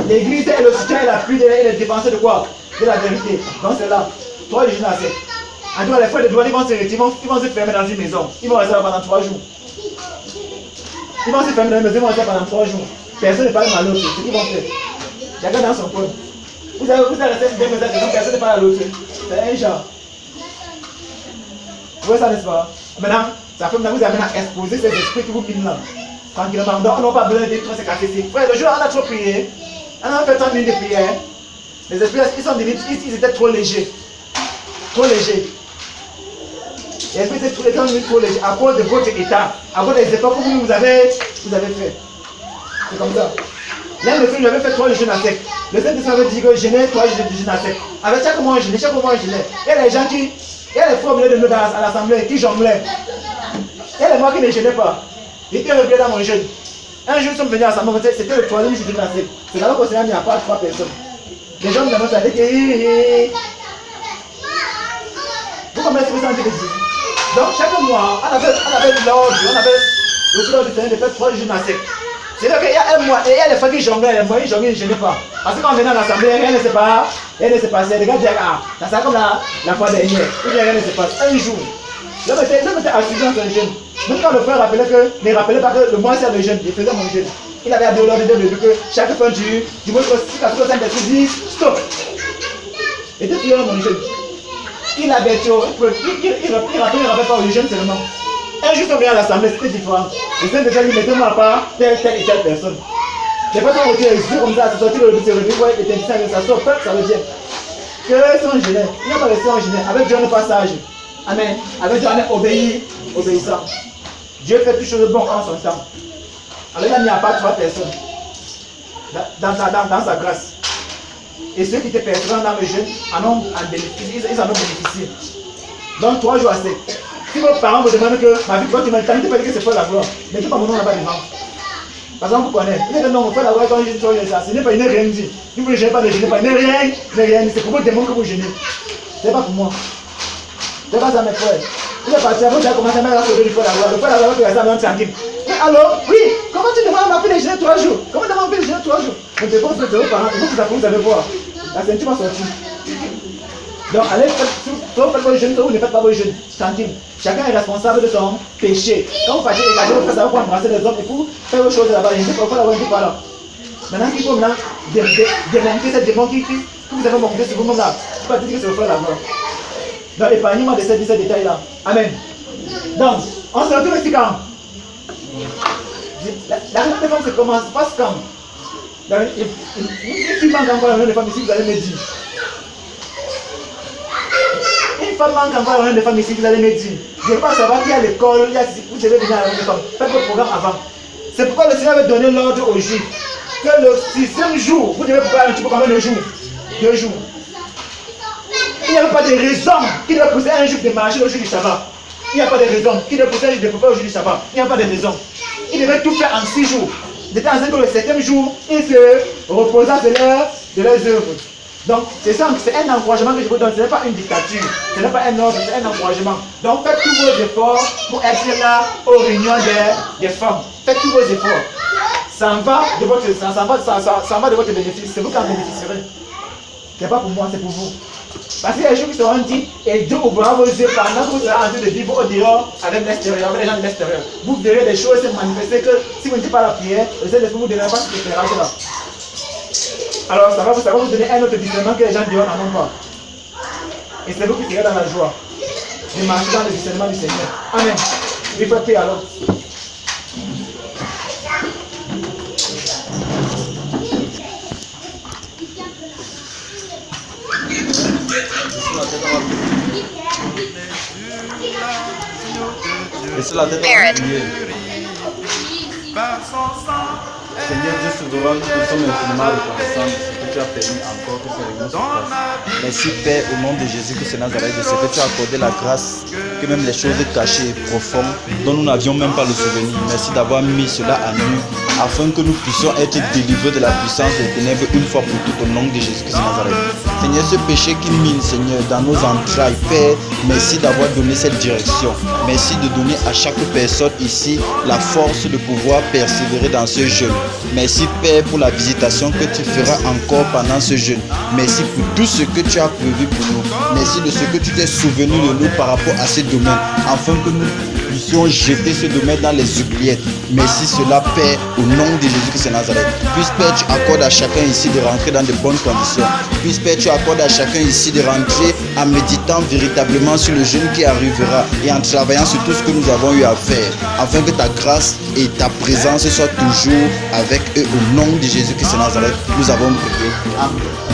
L'église est le soutien et l'appui et le défenseur de quoi? De la vérité. Donc c'est là. 3 jours à sec. En tout cas, les frères de douane, ils vont se retirer, ils vont se fermer dans une maison. Ils vont rester là pendant 3 jours. Ils vont se fermer dans une maison, ils vont rester pendant 3 jours. Personne ne parle mal à l'autre. C'est ce qu'ils vont faire. Chacun dans son coin. Vous allez rester dans une maison, personne ne parle à l'autre. C'est un genre. Vous voyez ça, n'est-ce pas? Maintenant, ça fait maintenant vous amène à exposer ces esprits qui vous pinent là. Tranquillement, donc on n'a pas besoin de détruire ces cafés. Frère, le jour on a trop prié. On a fait 30 minutes de prière. Les esprits, ils sont devenus, ils étaient trop légers. Trop légers. Les esprits étaient trop légers à cause de votre état, à cause des efforts que vous avez fait. C'est comme ça. Là, le frère, j'avais fait 3 jeûnes à sec. Le Saint-Esprit avait dit que je n'ai 3 jeûnes à sec. Avec chaque mois, je jeûnais. Et les gens qui. Il y a les frères de nous à l'assemblée qui jonglaient. Il y a les mois qui ne jeûnaient pas. Ils étaient revenus dans mon jeûne. Un jour, ils sont venus à l'assemblée, c'était le 3e jour du massacre. C'est là qu'on s'est mis à part 3 personnes. Les gens nous annoncent avec vous comprenez ce que ça veut dire? Donc, chaque mois, on avait l'ordre, on avait le plan du Seigneur de faire 3 jours à sec. C'est-à-dire qu'il y a un mois, et il y a les frères qui jonglaient, les frères qui jonglaient, ils ne jeûnaient pas. Parce que quand on venait à l'assemblée, rien ne se passe. Les gars disaient, ah, ça sera comme la fois dernière. Ou bien rien ne se passe. Un jour, l'homme était assis dans un jeûne. Même quand le frère ne rappelait pas que le mois c'est le jeûne, il faisait mon jeûne. Il avait à l'ordre de Dieu que chaque fin du mois, jusqu'à ce que le Saint-Esprit dise stop. Et depuis là, mon jeûne. Il avait il ne rappelait pas le jeûne seulement. Un jour, on vient à l'assemblée, c'était différent. Le Saint-Esprit lui mettait à part telle et telle personne. Les fois qu'on retire les yeux comme ça, c'est sorti le but, ouais, et ça sort, ça veut dire que sont gênés. Il n'y a pas resté en gêné. Avec Dieu, on n'est pas sage. Amen. Avec Dieu, on est obéissant. Dieu fait toutes choses bonnes en son temps. Alors il a mis à part 3 personnes dans sa grâce. Et ceux qui étaient persévérants dans le jeûne en ont bénéficié, ils en ont bénéficié. Donc 3 jours à sec. Si vos parents vous demandent que ma vie, toi tu m'as dit pas que c'est pour la gloire, mais tu pas mon nom là-bas devant. Par exemple, vous connaissez, il dit non, on fait la gloire quand je dis ça, ce n'est pas, il n'est rien dit. Si vous ne gênez pas, ne gênez pas, il n'est rien, c'est pour vos démons que vous gênez. Ce n'est pas pour moi. Ce n'est pas ça mes frères. Il est parti avant, tu as commencé à mettre la sauver du feu la gloire. Le feu la gloire, tu as ça, tranquille. Mais alors, oui, comment tu demandes à ma fille de gêner 3 jours? Comment tu demandes à ma fille de gêner 3 jours? Je te pose de vos parents, il faut que vous allez voir. La ceinture m'a sorti. Donc, allez, soit vous faites vos jeûnes, soit vous ne faites pas vos jeûnes. Tranquille. Chacun est responsable de son péché. Quand vous fâchez les gars, vous faites ça pour embrasser les hommes et pour faire vos choses là-bas. Il ne faut pas l'avoir dit par là. Maintenant, il faut maintenant démonter cette démon que vous avez monté sur vous-même là. Il faut pas dire que c'est le frère là-bas. Donc, épargnez-moi de ces détails-là. Amen. Donc, on se retrouve ici quand? La réunion des femmes se commence, passe quand? Il manque encore la réunion des femmes ici, vous allez me dire. Une femme manque encore la réunion des femmes ici, vous allez me dire. Je ne veux pas savoir qu'il y a l'école, vous devez venir à la réunion des femmes. Faites votre programme avant. C'est pourquoi le Seigneur avait donné l'ordre aux Juifs que le 6e jour, vous devez préparer un petit peu combien de jours? 2 jours. Il n'y avait pas de raison qui devait pousser un juif de marcher le jour du sabbat. Il n'y a pas de raison qui devait pousser un juif de préparer au jour du sabbat. Il n'y a pas de raison. Il devait tout faire en 6 jours. De temps en temps, le 7e jour, il se reposa de leurs œuvres. Donc, c'est ça, c'est un encouragement que je vous donne. Ce n'est pas une dictature. Ce n'est pas un ordre, c'est un encouragement. Donc, faites tous vos efforts pour être là aux réunions des femmes. Faites tous vos efforts. Ça en va de votre bénéfice. C'est vous qui en bénéficierez. Ce n'est pas pour moi, c'est pour vous. Parce qu'il y a des gens qui seront dit, et Dieu ouvrira vos yeux pendant que vous serez en train de vivre au dehors avec l'extérieur, avec les gens de l'extérieur. Vous verrez des choses se manifester que si vous ne dites pas la prière, le Seigneur ne vous donnera pas cet éclairage-là. Alors ça va vous donner un autre discernement que les gens dehors n'en ont pas. Et c'est vous qui serez dans la joie de marcher dans le discernement du Seigneur. Amen. Il faut prier alors. Et c'est la tête à prier. Seigneur Dieu souverain, nous sommes infiniment reconnaissants de ce que tu as permis encore que ces réunions se fassent. Merci Père, au nom de Jésus que c'est Nazareth, de ce que tu as accordé la grâce, que même les choses cachées et profondes, dont nous n'avions même pas le souvenir. Merci d'avoir mis cela à nu, afin que nous puissions être délivrés de la puissance des ténèbres une fois pour toutes au nom de Jésus que c'est Nazareth. Seigneur, ce péché qui mine, Seigneur, dans nos entrailles, Père, merci d'avoir donné cette direction. Merci de donner à chaque personne ici la force de pouvoir persévérer dans ce jeûne. Merci Père pour la visitation que tu feras encore pendant ce jeûne. Merci pour tout ce que tu as prévu pour nous. Merci de ce que tu t'es souvenu de nous par rapport à ce domaine, afin que nous puissions jeter ce domaine dans les oubliettes. Merci cela Père, au nom de Jésus-Christ de Nazareth. Puisse Père, tu accordes à chacun ici de rentrer dans de bonnes conditions. Puisse Père, tu accordes à chacun ici de rentrer en méditant véritablement sur le jeûne qui arrivera et en travaillant sur tout ce que nous avons eu à faire, afin que ta grâce et ta présence soient toujours avec eux au nom de Jésus-Christ de Nazareth. Nous avons prié. Amen.